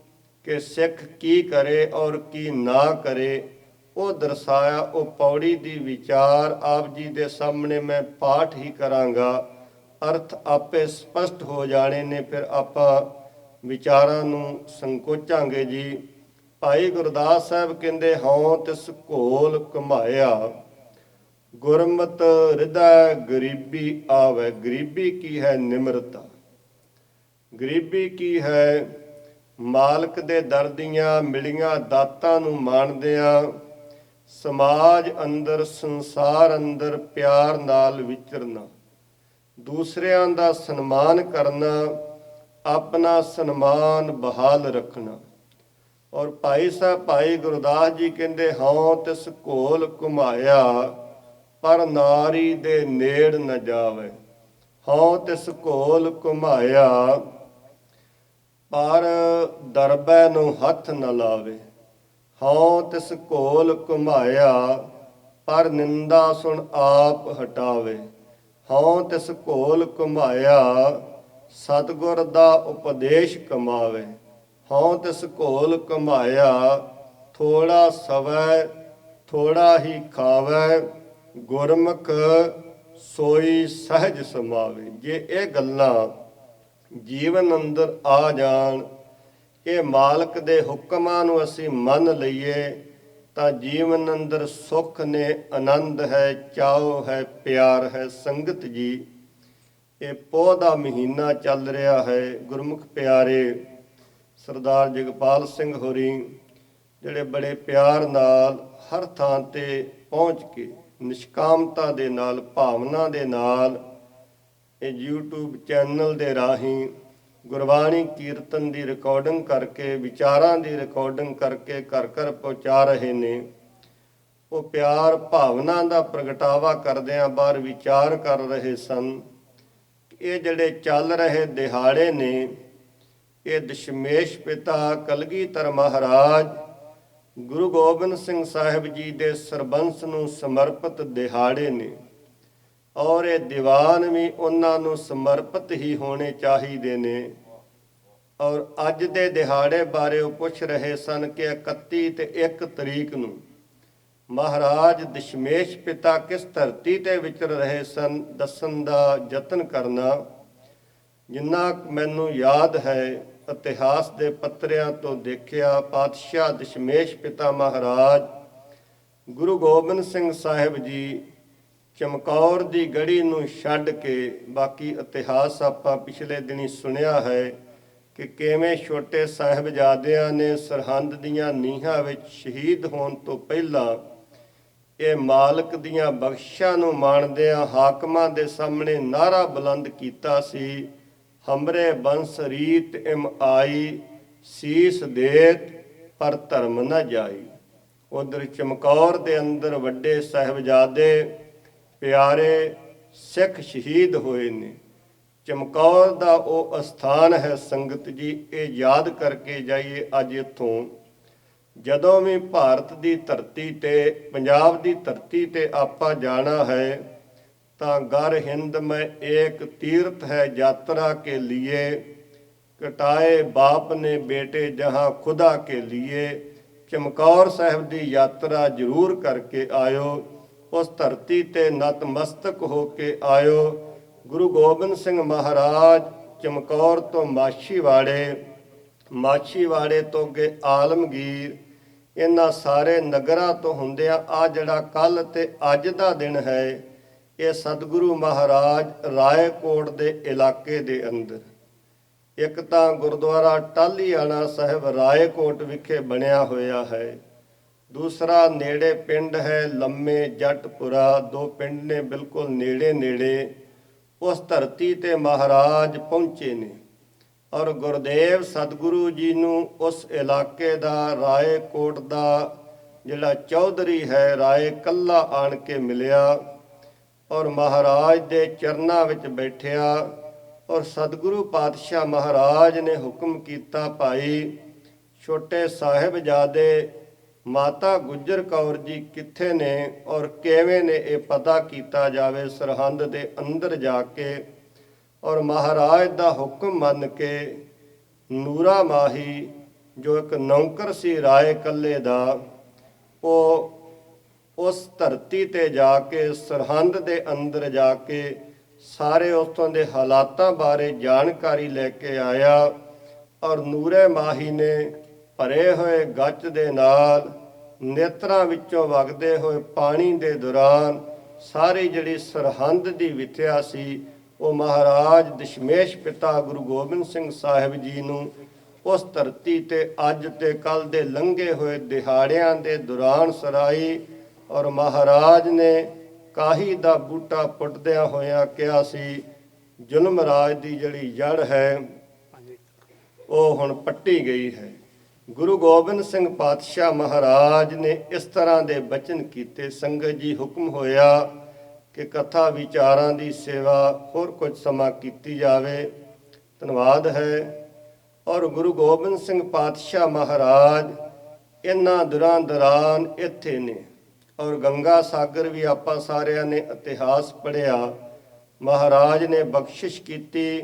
ਕਿ ਸਿੱਖ ਕੀ ਕਰੇ ਔਰ ਕੀ ਨਾ ਕਰੇ, ਉਹ ਦਰਸਾਇਆ। ਉਹ ਪੌੜੀ ਦੀ ਵਿਚਾਰ ਆਪ ਜੀ ਦੇ ਸਾਹਮਣੇ ਮੈਂ ਪਾਠ ਹੀ ਕਰਾਂਗਾ, ਅਰਥ ਆਪੇ ਸਪਸ਼ਟ ਹੋ ਜਾਣੇ ਨੇ, ਫਿਰ ਆਪਾਂ ਵਿਚਾਰਾਂ ਨੂੰ ਸੰਕੋਚਾਂਗੇ ਜੀ। ਭਾਈ ਗੁਰਦਾਸ ਸਾਹਿਬ ਕਹਿੰਦੇ, ਹਉ ਤਿਸ ਘੋਲ ਘੁਮਾਇਆ, ਗੁਰਮਤਿ ਹਿਰਦੈ ਗਰੀਬੀ ਆਵੈ। ਗਰੀਬੀ ਕੀ ਹੈ? ਨਿਮਰਤਾ। ਗਰੀਬੀ ਕੀ ਹੈ? ਮਾਲਕ ਦੇ ਦਰ ਦੀਆਂ ਮਿਲੀਆਂ ਦਾਤਾਂ ਨੂੰ ਮਾਣਦਿਆਂ ਸਮਾਜ ਅੰਦਰ, ਸੰਸਾਰ ਅੰਦਰ ਪਿਆਰ ਨਾਲ ਵਿਚਰਨਾ, ਦੂਸਰਿਆਂ ਦਾ ਸਨਮਾਨ ਕਰਨਾ, ਆਪਣਾ ਸਨਮਾਨ ਬਹਾਲ ਰੱਖਣਾ। ਔਰ ਭਾਈ ਸਾਹਿਬ ਭਾਈ ਗੁਰਦਾਸ ਜੀ ਕਹਿੰਦੇ, ਹਉ ਤਿਸ ਘੋਲ ਘੁਮਾਇਆ, ਪਰ ਨਾਰੀ ਦੇ ਨੇੜ ਨ ਜਾਵੇ। ਹਉ ਤਿਸ ਘੋਲ ਘੁਮਾਇਆ, ਪਰ ਦਰਬੈ ਨੂੰ ਹੱਥ ਨ ਲਾਵੇ। ਹਉ ਤਿਸ ਘੋਲ ਘੁਮਾਇਆ, ਪਰ ਨਿੰਦਾ ਸੁਣ ਆਪ ਹਟਾਵੇ। ਹਉ ਤਿਸ ਘੋਲ ਘੁਮਾਇਆ, ਸਤਿਗੁਰ ਦਾ ਉਪਦੇਸ਼ ਕਮਾਵੇ। ਹਉ ਤਿਸ ਘੋਲ ਘੁਮਾਇਆ, ਥੋੜਾ ਸਵੈ ਥੋੜਾ ਹੀ ਖਾਵੈ, ਗੁਰਮੁਖ ਸੋਈ ਸਹਿਜ ਸਮਾਵੇ। ਜੇ ਇਹ ਗੱਲਾਂ ਜੀਵਨ ਅੰਦਰ ਆ ਜਾਣ, ਇਹ ਮਾਲਕ ਦੇ ਹੁਕਮਾਂ ਨੂੰ ਅਸੀਂ ਮੰਨ ਲਈਏ, ਤਾਂ ਜੀਵਨ ਅੰਦਰ ਸੁੱਖ ਨੇ, ਆਨੰਦ ਹੈ, ਚਾਉ ਹੈ, ਪਿਆਰ ਹੈ। ਸੰਗਤ ਜੀ, ਇਹ ਪੋਹ ਦਾ ਮਹੀਨਾ ਚੱਲ ਰਿਹਾ ਹੈ। ਗੁਰਮੁਖ ਪਿਆਰੇ ਸਰਦਾਰ ਜਗਪਾਲ ਸਿੰਘ ਹੋਰੀ, ਜਿਹੜੇ ਬੜੇ ਪਿਆਰ ਨਾਲ ਹਰ ਥਾਂ ਤੇ ਪਹੁੰਚ ਕੇ ਨਿਸ਼ਕਾਮਤਾ ਦੇ ਨਾਲ, ਭਾਵਨਾ ਦੇ ਨਾਲ ਇਹ YouTube ਚੈਨਲ ਦੇ ਰਾਹੀਂ ਗੁਰਬਾਣੀ ਕੀਰਤਨ ਦੀ ਰਿਕਾਰਡਿੰਗ ਕਰਕੇ, ਵਿਚਾਰਾਂ ਦੀ ਰਿਕਾਰਡਿੰਗ ਕਰਕੇ ਘਰ ਘਰ ਪਹੁੰਚਾ ਰਹੇ ਨੇ। ਉਹ ਪਿਆਰ ਭਾਵਨਾ ਦਾ ਪ੍ਰਗਟਾਵਾ ਕਰਦਿਆਂ ਬਾਹਰ ਵਿਚਾਰ ਕਰ ਰਹੇ ਸਨ। ਇਹ ਜਿਹੜੇ ਚੱਲ ਰਹੇ ਦਿਹਾੜੇ ਨੇ, ਇਹ ਦਸ਼ਮੇਸ਼ ਪਿਤਾ ਕਲਗੀਧਰ ਮਹਾਰਾਜ ਗੁਰੂ ਗੋਬਿੰਦ ਸਿੰਘ ਸਾਹਿਬ ਜੀ ਦੇ ਸਰਬੰਸ ਨੂੰ ਸਮਰਪਿਤ ਦਿਹਾੜੇ ਨੇ, ਔਰ ਇਹ ਦੀਵਾਨ ਵੀ ਉਹਨਾਂ ਨੂੰ ਸਮਰਪਿਤ ਹੀ ਹੋਣੇ ਚਾਹੀਦੇ ਨੇ। ਔਰ ਅੱਜ ਦੇ ਦਿਹਾੜੇ ਬਾਰੇ ਉਹ ਪੁੱਛ ਰਹੇ ਸਨ ਕਿ 31 ਤੇ 1 ਤਰੀਕ ਨੂੰ ਮਹਾਰਾਜ ਦਸ਼ਮੇਸ਼ ਪਿਤਾ ਕਿਸ ਧਰਤੀ ਤੇ ਵਿਚਰ ਰਹੇ ਸਨ, ਦੱਸਣ ਦਾ ਯਤਨ ਕਰਨਾ। ਜਿੰਨਾ ਮੈਨੂੰ ਯਾਦ ਹੈ, ਇਤਿਹਾਸ ਦੇ ਪੱਤਰਿਆਂ ਤੋਂ ਦੇਖਿਆ, ਪਾਤਸ਼ਾਹ ਦਸ਼ਮੇਸ਼ ਪਿਤਾ ਮਹਾਰਾਜ ਗੁਰੂ ਗੋਬਿੰਦ ਸਿੰਘ ਸਾਹਿਬ ਜੀ ਚਮਕੌਰ ਦੀ ਗੜੀ ਨੂੰ ਛੱਡ ਕੇ, ਬਾਕੀ ਇਤਿਹਾਸ ਆਪਾਂ ਪਿਛਲੇ ਦਿਨੀ ਸੁਣਿਆ ਹੈ ਕਿ ਕਿਵੇਂ ਛੋਟੇ ਸਾਹਿਬਜ਼ਾਦਿਆਂ ਨੇ ਸਰਹੰਦ ਦੀਆਂ ਨੀਹਾਂ ਵਿੱਚ ਸ਼ਹੀਦ ਹੋਣ ਤੋਂ ਪਹਿਲਾਂ ਇਹ ਮਾਲਕ ਦੀਆਂ ਬਖਸ਼ਾਂ ਨੂੰ ਮਾਣਦਿਆਂ ਹਾਕਮਾਂ ਦੇ ਸਾਹਮਣੇ ਨਾਅਰਾ ਬੁਲੰਦ ਕੀਤਾ ਸੀ, ਹਮਰੇ ਬੰਸ ਰੀਤ ਇਮ ਆਈ, ਸੀਸ ਦੇਤ ਪਰ ਧਰਮ ਨਾ ਜਾਈ। ਉਧਰ ਚਮਕੌਰ ਦੇ ਅੰਦਰ ਵੱਡੇ ਸਾਹਿਬਜ਼ਾਦੇ ਪਿਆਰੇ ਸਿੱਖ ਸ਼ਹੀਦ ਹੋਏ ਨੇ। ਚਮਕੌਰ ਦਾ ਉਹ ਅਸਥਾਨ ਹੈ ਸੰਗਤ ਜੀ, ਇਹ ਯਾਦ ਕਰਕੇ ਜਾਈਏ। ਅੱਜ ਇੱਥੋਂ ਜਦੋਂ ਵੀ ਭਾਰਤ ਦੀ ਧਰਤੀ ਤੇ, ਪੰਜਾਬ ਦੀ ਧਰਤੀ ਤੇ ਆਪਾਂ ਜਾਣਾ ਹੈ, ਤਾਂ ਗਰ ਹਿੰਦ ਮੈਂ ਏਕ ਤੀਰਥ ਹੈ ਯਾਤਰਾ ਕੇ लिए, ਕਟਾਏ ਬਾਪ ਨੇ ਬੇਟੇ ਜਹਾਂ ਖੁਦਾ ਕੇ लिए। ਚਮਕੌਰ ਸਾਹਿਬ ਦੀ ਯਾਤਰਾ ਜ਼ਰੂਰ ਕਰਕੇ ਆਇਓ, ਉਸ ਧਰਤੀ ਤੇ ਨਤਮਸਤਕ ਹੋ ਕੇ ਆਇਓ। ਗੁਰੂ ਗੋਬਿੰਦ ਸਿੰਘ ਮਹਾਰਾਜ ਚਮਕੌਰ ਤੋਂ ਮਾਛੀਵਾੜੇ ਤੋਂ ਅੱਗੇ ਆਲਮਗੀਰ, ਇਹਨਾਂ ਸਾਰੇ ਨਗਰਾਂ ਤੋਂ ਹੁੰਦਿਆਂ ਆ ਜਿਹੜਾ ਕੱਲ ਤੇ ਅੱਜ ਦਾ ਦਿਨ ਹੈ, ਇਹ ਸਤਿਗੁਰੂ ਮਹਾਰਾਜ ਰਾਏਕੋਟ ਦੇ ਇਲਾਕੇ ਦੇ ਅੰਦਰ, ਇੱਕ ਤਾਂ ਗੁਰਦੁਆਰਾ ਟਾਹਲੀਆਣਾ ਸਾਹਿਬ ਰਾਏਕੋਟ ਵਿਖੇ ਬਣਿਆ ਹੋਇਆ ਹੈ, ਦੂਸਰਾ ਨੇੜੇ ਪਿੰਡ ਹੈ ਲੰਮੇ ਜੱਟਪੁਰਾ। ਦੋ ਪਿੰਡ ਨੇ ਬਿਲਕੁਲ ਨੇੜੇ ਨੇੜੇ। ਉਸ ਧਰਤੀ ਤੇ ਮਹਾਰਾਜ ਪਹੁੰਚੇ ਨੇ, ਔਰ ਗੁਰਦੇਵ ਸਤਿਗੁਰੂ ਜੀ ਨੂੰ ਉਸ ਇਲਾਕੇ ਦਾ, ਰਾਏਕੋਟ ਦਾ ਜਿਹੜਾ ਚੌਧਰੀ ਹੈ, ਰਾਏ ਕੱਲਾ ਆਣ ਕੇ ਮਿਲਿਆ ਔਰ ਮਹਾਰਾਜ ਦੇ ਚਰਨਾਂ ਵਿੱਚ ਬੈਠਿਆ। ਔਰ ਸਤਿਗੁਰੂ ਪਾਤਸ਼ਾਹ ਮਹਾਰਾਜ ਨੇ ਹੁਕਮ ਕੀਤਾ, ਭਾਈ ਛੋਟੇ ਸਾਹਿਬਜ਼ਾਦੇ ਮਾਤਾ ਗੁਜਰ ਕੌਰ ਜੀ ਕਿੱਥੇ ਨੇ ਔਰ ਕਿਵੇਂ ਨੇ, ਇਹ ਪਤਾ ਕੀਤਾ ਜਾਵੇ ਸਰਹੰਦ ਦੇ ਅੰਦਰ ਜਾ ਕੇ। ਔਰ ਮਹਾਰਾਜ ਦਾ ਹੁਕਮ ਮੰਨ ਕੇ ਨੂਰਾ ਮਾਹੀ, ਜੋ ਇੱਕ ਨੌਕਰ ਸੀ ਰਾਏ ਕੱਲੇ ਦਾ, ਉਹ ਉਸ ਧਰਤੀ ਤੇ ਜਾ ਕੇ, ਸਰਹੰਦ ਦੇ ਅੰਦਰ ਜਾ ਕੇ ਸਾਰੇ ਉੱਥੋਂ ਦੇ ਹਾਲਾਤਾਂ ਬਾਰੇ ਜਾਣਕਾਰੀ ਲੈ ਕੇ ਆਇਆ ਔਰ ਨੂਰੇ ਮਾਹੀ ਨੇ ਭਰੇ ਹੋਏ ਗੱਚ ਦੇ ਨਾਲ ਨੇਤਰਾਂ ਵਿੱਚੋਂ ਵਗਦੇ ਹੋਏ ਪਾਣੀ ਦੇ ਦੌਰਾਨ ਸਾਰੀ ਜਿਹੜੀ ਸਰਹੰਦ ਦੀ ਵਿਥਿਆ ਸੀ ਉਹ ਮਹਾਰਾਜ ਦਸ਼ਮੇਸ਼ ਪਿਤਾ ਗੁਰੂ ਗੋਬਿੰਦ ਸਿੰਘ ਸਾਹਿਬ ਜੀ ਨੂੰ ਉਸ ਧਰਤੀ ਤੇ ਅੱਜ ਤੇ ਕੱਲ ਦੇ ਲੰਘੇ ਹੋਏ ਦਿਹਾੜਿਆਂ ਦੇ ਦੌਰਾਨ ਸਰਾਈ। ਔਰ ਮਹਾਰਾਜ ਨੇ ਕਾਹੀ ਦਾ ਬੂਟਾ ਪੁੱਟਦਿਆਂ ਹੋਇਆਂ ਕਿਹਾ ਸੀ ਜ਼ੁਲਮ ਰਾਜ ਦੀ ਜਿਹੜੀ ਜੜ ਹੈ ਉਹ ਹੁਣ ਪੱਟੀ ਗਈ ਹੈ। ਗੁਰੂ ਗੋਬਿੰਦ ਸਿੰਘ ਪਾਤਸ਼ਾਹ ਮਹਾਰਾਜ ਨੇ ਇਸ ਤਰ੍ਹਾਂ ਦੇ ਬਚਨ ਕੀਤੇ। ਸੰਗਤ ਜੀ, ਹੁਕਮ ਹੋਇਆ ਕਿ ਕਥਾ ਵਿਚਾਰਾਂ ਦੀ ਸੇਵਾ ਹੋਰ ਕੁਝ ਸਮਾਂ ਕੀਤੀ ਜਾਵੇ। ਧੰਨਵਾਦ ਹੈ। ਔਰ ਗੁਰੂ ਗੋਬਿੰਦ ਸਿੰਘ ਪਾਤਸ਼ਾਹ ਮਹਾਰਾਜ ਇਹਨਾਂ ਦੁਰਾਂ ਦੌਰਾਨ ਇੱਥੇ ਨੇ। ਔਰ ਗੰਗਾ ਸਾਗਰ ਵੀ ਆਪਾਂ ਸਾਰਿਆਂ ਨੇ ਇਤਿਹਾਸ ਪੜ੍ਹਿਆ। ਮਹਾਰਾਜ ਨੇ ਬਖਸ਼ਿਸ਼ ਕੀਤੀ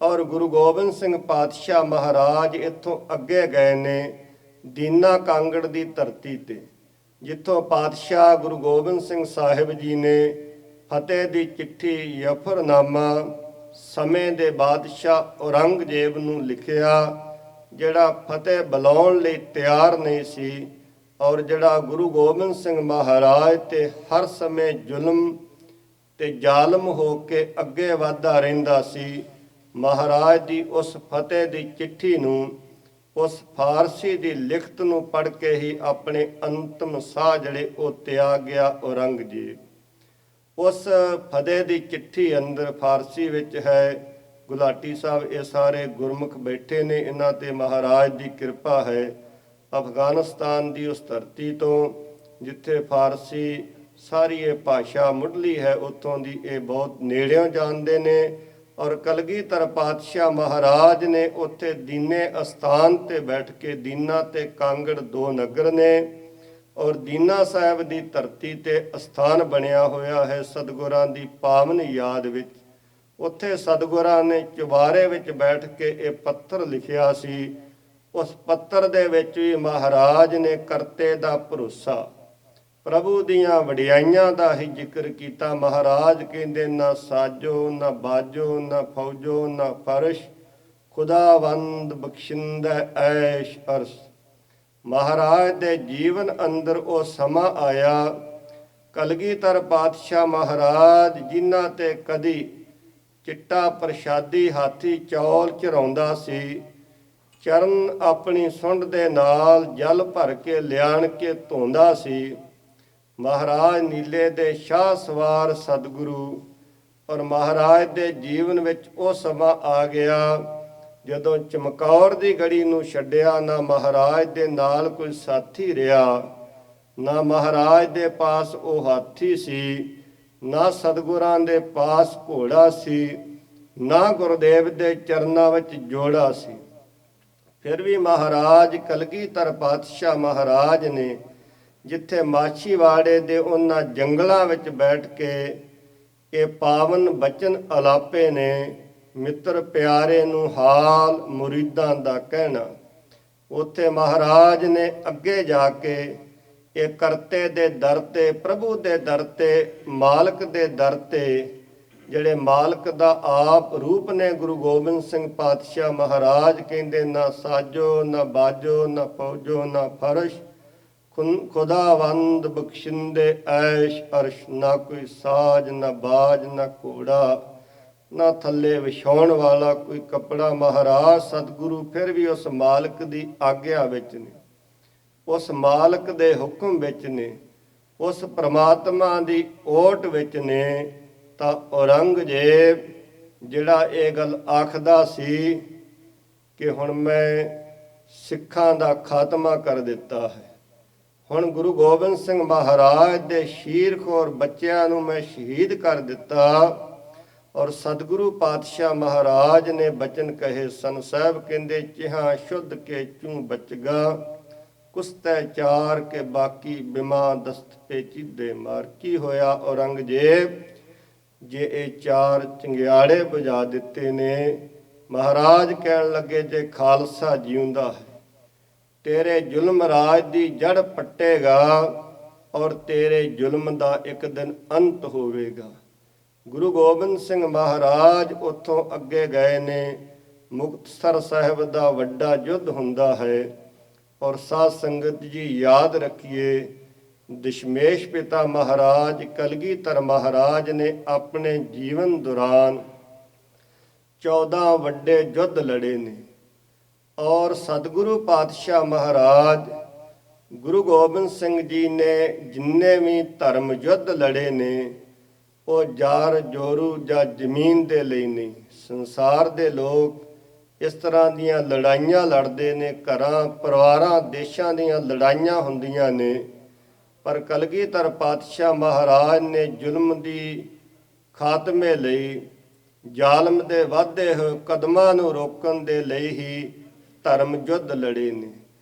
ਔਰ ਗੁਰੂ ਗੋਬਿੰਦ ਸਿੰਘ ਪਾਤਸ਼ਾਹ ਮਹਾਰਾਜ ਇੱਥੋਂ ਅੱਗੇ ਗਏ ਨੇ ਦੀਨਾ ਕਾਂਗੜ ਦੀ ਧਰਤੀ ਤੇ, ਜਿੱਥੋਂ ਪਾਤਸ਼ਾਹ ਗੁਰੂ ਗੋਬਿੰਦ ਸਿੰਘ ਸਾਹਿਬ ਜੀ ਨੇ ਫਤਿਹ ਦੀ ਚਿੱਠੀ ਜ਼ਫਰਨਾਮਾ ਸਮੇਂ ਦੇ ਬਾਦਸ਼ਾਹ ਔਰੰਗਜ਼ੇਬ ਨੂੰ ਲਿਖਿਆ, ਜਿਹੜਾ ਫਤਿਹ ਬੁਲਾਉਣ ਲਈ ਤਿਆਰ ਨਹੀਂ ਸੀ ਔਰ ਜਿਹੜਾ ਗੁਰੂ ਗੋਬਿੰਦ ਸਿੰਘ ਮਹਾਰਾਜ ਤੇ ਹਰ ਸਮੇਂ ਜ਼ੁਲਮ ਤੇ ਜ਼ਾਲਮ ਹੋ ਕੇ ਅੱਗੇ ਵਧਦਾ ਰਹਿੰਦਾ ਸੀ। ਮਹਾਰਾਜ ਦੀ ਉਸ ਫਤਿਹ ਦੀ ਚਿੱਠੀ ਨੂੰ, ਉਸ ਫਾਰਸੀ ਦੀ ਲਿਖਤ ਨੂੰ ਪੜ੍ਹ ਕੇ ਹੀ ਆਪਣੇ ਅੰਤਮ ਸਾਹ ਜਿਹੜੇ ਉਹ ਤਿਆਗ ਗਿਆ ਔਰੰਗਜ਼ੇਬ। ਉਸ ਫਤਿਹ ਦੀ ਚਿੱਠੀ ਅੰਦਰ ਫਾਰਸੀ ਵਿੱਚ ਹੈ। ਗੁਲਾਟੀ ਸਾਹਿਬ ਇਹ ਸਾਰੇ ਗੁਰਮੁਖ ਬੈਠੇ ਨੇ, ਇਹਨਾਂ ਤੇ ਮਹਾਰਾਜ ਦੀ ਕਿਰਪਾ ਹੈ। ਅਫਗਾਨਿਸਤਾਨ ਦੀ ਉਸ ਧਰਤੀ ਤੋਂ ਜਿੱਥੇ ਫਾਰਸੀ ਸਾਰੀ ਇਹ ਭਾਸ਼ਾ ਮੁੱਢਲੀ ਹੈ, ਉੱਥੋਂ ਦੀ ਇਹ ਬਹੁਤ ਨੇੜਿਓਂ ਜਾਣਦੇ ਨੇ। ਔਰ ਕਲਗੀਧਰ ਪਾਤਸ਼ਾਹ ਮਹਾਰਾਜ ਨੇ ਉੱਥੇ ਦੀਨੇ ਅਸਥਾਨ ਤੇ ਬੈਠ ਕੇ, ਦੀਨਾ ਤੇ ਕਾਂਗੜ ਦੋ ਨਗਰ ਨੇ ਔਰ ਦੀਨਾ ਸਾਹਿਬ ਦੀ ਧਰਤੀ ਤੇ ਅਸਥਾਨ ਬਣਿਆ ਹੋਇਆ ਹੈ ਸਤਿਗੁਰਾਂ ਦੀ ਪਾਵਨ ਯਾਦ ਵਿੱਚ। ਉੱਥੇ ਸਤਿਗੁਰਾਂ ਨੇ ਚੁਬਾਰੇ ਵਿੱਚ ਬੈਠ ਕੇ ਇਹ ਪੱਤਰ ਲਿਖਿਆ ਸੀ। ਉਸ ਪੱਤਰ ਦੇ ਵਿੱਚ ਵੀ ਮਹਾਰਾਜ ਨੇ ਕਰਤੇ ਦਾ ਭਰੋਸਾ, ਪ੍ਰਭੂ ਦੀਆਂ ਵਡਿਆਈਆਂ ਦਾ ਹੀ ਜ਼ਿਕਰ ਕੀਤਾ। ਮਹਾਰਾਜ ਕਹਿੰਦੇ ਨਾ ਸਾਜੋ ਨਾ ਬਾਜੋ ਨਾ ਫੌਜੋ ਨਾ ਫਰਸ਼, ਖੁਦਾਵੰਦ ਬਖਸ਼ਿੰਦਾ ਐਸ਼ ਅਰਸ਼। ਮਹਾਰਾਜ ਦੇ ਜੀਵਨ ਅੰਦਰ ਉਹ ਸਮਾਂ ਆਇਆ, ਕਲਗੀਧਰ ਪਾਤਸ਼ਾਹ ਮਹਾਰਾਜ ਜਿਨ੍ਹਾਂ ਤੇ ਕਦੀ ਚਿੱਟਾ ਪ੍ਰਸ਼ਾਦੀ ਹਾਥੀ ਚੌਲ ਚੜਾਉਂਦਾ ਸੀ, ਚਰਨ ਆਪਣੀ ਸੁੰਡ ਦੇ ਨਾਲ ਜਲ ਭਰ ਕੇ ਲਿਆਣ ਕੇ ਧੋਂਦਾ ਸੀ। ਮਹਾਰਾਜ ਨੀਲੇ ਦੇ ਸ਼ਾਹ ਸਵਾਰ ਸਤਿਗੁਰੂ ਔਰ ਮਹਾਰਾਜ ਦੇ ਜੀਵਨ ਵਿੱਚ ਉਹ ਸਮਾਂ ਆ ਗਿਆ ਜਦੋਂ ਚਮਕੌਰ ਦੀ ਗੜੀ ਨੂੰ ਛੱਡਿਆ। ਨਾ ਮਹਾਰਾਜ ਦੇ ਨਾਲ ਕੋਈ ਸਾਥੀ ਰਿਹਾ, ਨਾ ਮਹਾਰਾਜ ਦੇ ਪਾਸ ਉਹ ਹਾਥੀ ਸੀ, ਨਾ ਸਤਿਗੁਰਾਂ ਦੇ ਪਾਸ ਘੋੜਾ ਸੀ, ਨਾ ਗੁਰਦੇਵ ਦੇ ਚਰਨਾਂ ਵਿੱਚ ਜੋੜਾ ਸੀ। ਫਿਰ ਵੀ ਮਹਾਰਾਜ ਕਲਗੀਧਰ ਪਾਤਸ਼ਾਹ ਮਹਾਰਾਜ ਨੇ ਜਿੱਥੇ ਮਾਛੀਵਾੜੇ ਦੇ ਉਹਨਾਂ ਜੰਗਲਾਂ ਵਿੱਚ ਬੈਠ ਕੇ ਇਹ ਪਾਵਨ ਬਚਨ ਅਲਾਪੇ ਨੇ, ਮਿੱਤਰ ਪਿਆਰੇ ਨੂੰ ਹਾਲ ਮੁਰੀਦਾਂ ਦਾ ਕਹਿਣਾ। ਉੱਥੇ ਮਹਾਰਾਜ ਨੇ ਅੱਗੇ ਜਾ ਕੇ ਇਹ ਕਰਤੇ ਦੇ ਦਰ ਤੇ, ਪ੍ਰਭੂ ਦੇ ਦਰ ਤੇ, ਮਾਲਕ ਦੇ ਦਰ ਤੇ, ਜਿਹੜੇ ਮਾਲਕ ਦਾ ਆਪ ਰੂਪ ਨੇ ਗੁਰੂ ਗੋਬਿੰਦ ਸਿੰਘ ਪਾਤਸ਼ਾਹ ਮਹਾਰਾਜ ਕਹਿੰਦੇ ਨਾ ਸਾਜੋ ਨਾ ਬਾਜੋ ਨਾ ਫੌਜੋ ਨਾ ਫਰਸ਼, ਖੁਦਾਵੰਦ ਬਖਸ਼ਿੰਦੇ ਐਸ਼ ਅਰਸ਼। ਨਾ ਕੋਈ ਸਾਜ ਨਾ ਬਾਜ ਨਾ ਘੋੜਾ, ਨਾ ਥੱਲੇ ਵਿਛਾਉਣ ਵਾਲਾ ਕੋਈ ਕੱਪੜਾ। ਮਹਾਰਾਜ ਸਤਿਗੁਰੂ ਫਿਰ ਵੀ ਉਸ ਮਾਲਕ ਦੀ ਆਗਿਆ ਵਿੱਚ ਨੇ, ਉਸ ਮਾਲਕ ਦੇ ਹੁਕਮ ਵਿੱਚ ਨੇ, ਉਸ ਪ੍ਰਮਾਤਮਾ ਦੀ ਓਟ ਵਿੱਚ ਨੇ। ਤਾਂ ਔਰੰਗਜ਼ੇਬ ਜਿਹੜਾ ਇਹ ਗੱਲ ਆਖਦਾ ਸੀ ਕਿ ਹੁਣ ਮੈਂ ਸਿੱਖਾਂ ਦਾ ਖਾਤਮਾ ਕਰ ਦਿੱਤਾ ਹੈ, ਹੁਣ ਗੁਰੂ ਗੋਬਿੰਦ ਸਿੰਘ ਮਹਾਰਾਜ ਦੇ ਸ਼ੀਰਖੋਰ ਬੱਚਿਆਂ ਨੂੰ ਮੈਂ ਸ਼ਹੀਦ ਕਰ ਦਿੱਤਾ। ਔਰ ਸਤਿਗੁਰੂ ਪਾਤਸ਼ਾਹ ਮਹਾਰਾਜ ਨੇ ਬਚਨ ਕਹੇ ਸਨ। ਸਾਹਿਬ ਕਹਿੰਦੇ ਚਿਹਾ ਸ਼ੁੱਧ ਕੇ ਚੂੰ ਬਚਗਾ, ਕੁਸਤੈ ਚਾਰ ਕੇ ਬਾਕੀ ਬਿਮਾ ਦਸਤ ਪੇਚੀਦੇ ਮਾਰ। ਕੀ ਹੋਇਆ ਔਰੰਗਜ਼ੇਬ, ਜੇ ਇਹ ਚਾਰ ਚੰਗਿਆੜੇ ਬੁਝਾ ਦਿੱਤੇ ਨੇ। ਮਹਾਰਾਜ ਕਹਿਣ ਲੱਗੇ ਜੇ ਖਾਲਸਾ ਜਿਉਂਦਾ ਹੈ, ਤੇਰੇ ਜ਼ੁਲਮ ਰਾਜ ਦੀ ਜੜ ਪੱਟੇਗਾ ਔਰ ਤੇਰੇ ਜ਼ੁਲਮ ਦਾ ਇੱਕ ਦਿਨ ਅੰਤ ਹੋਵੇਗਾ। ਗੁਰੂ ਗੋਬਿੰਦ ਸਿੰਘ ਮਹਾਰਾਜ ਉੱਥੋਂ ਅੱਗੇ ਗਏ ਨੇ। ਮੁਕਤਸਰ ਸਾਹਿਬ ਦਾ ਵੱਡਾ ਯੁੱਧ ਹੁੰਦਾ ਹੈ। ਔਰ ਸਾਧ ਸੰਗਤ ਜੀ ਯਾਦ ਰੱਖੀਏ, ਦਸ਼ਮੇਸ਼ ਪਿਤਾ ਮਹਾਰਾਜ ਕਲਗੀਧਰ ਮਹਾਰਾਜ ਨੇ ਆਪਣੇ ਜੀਵਨ ਦੌਰਾਨ 14 ਵੱਡੇ ਯੁੱਧ ਲੜੇ ਨੇ। ਔਰ ਸਤਿਗੁਰੂ ਪਾਤਸ਼ਾਹ ਮਹਾਰਾਜ ਗੁਰੂ ਗੋਬਿੰਦ ਸਿੰਘ ਜੀ ਨੇ ਜਿੰਨੇ ਵੀ ਧਰਮ ਯੁੱਧ ਲੜੇ ਨੇ, ਉਹ ਜਾਰ ਜੋਰੂ ਜਾਂ ਜ਼ਮੀਨ ਦੇ ਲਈ ਨਹੀਂ। ਸੰਸਾਰ ਦੇ ਲੋਕ ਇਸ ਤਰ੍ਹਾਂ ਦੀਆਂ ਲੜਾਈਆਂ ਲੜਦੇ ਨੇ, ਘਰਾਂ ਪਰਿਵਾਰਾਂ ਦੇਸ਼ਾਂ ਦੀਆਂ ਲੜਾਈਆਂ ਹੁੰਦੀਆਂ ਨੇ, ਪਰ ਕਲਗੀਧਰ ਪਾਤਸ਼ਾਹ ਮਹਾਰਾਜ ਨੇ ਜ਼ੁਲਮ ਦੀ ਖਾਤਮੇ ਲਈ, ਜ਼ਾਲਮ ਦੇ ਵਾਧੇ ਹੋਏ ਕਦਮਾਂ ਨੂੰ ਰੋਕਣ ਦੇ ਲਈ ਹੀ ਧਰਮ ਯੁੱਧ ਲੜੇ ਨੇ।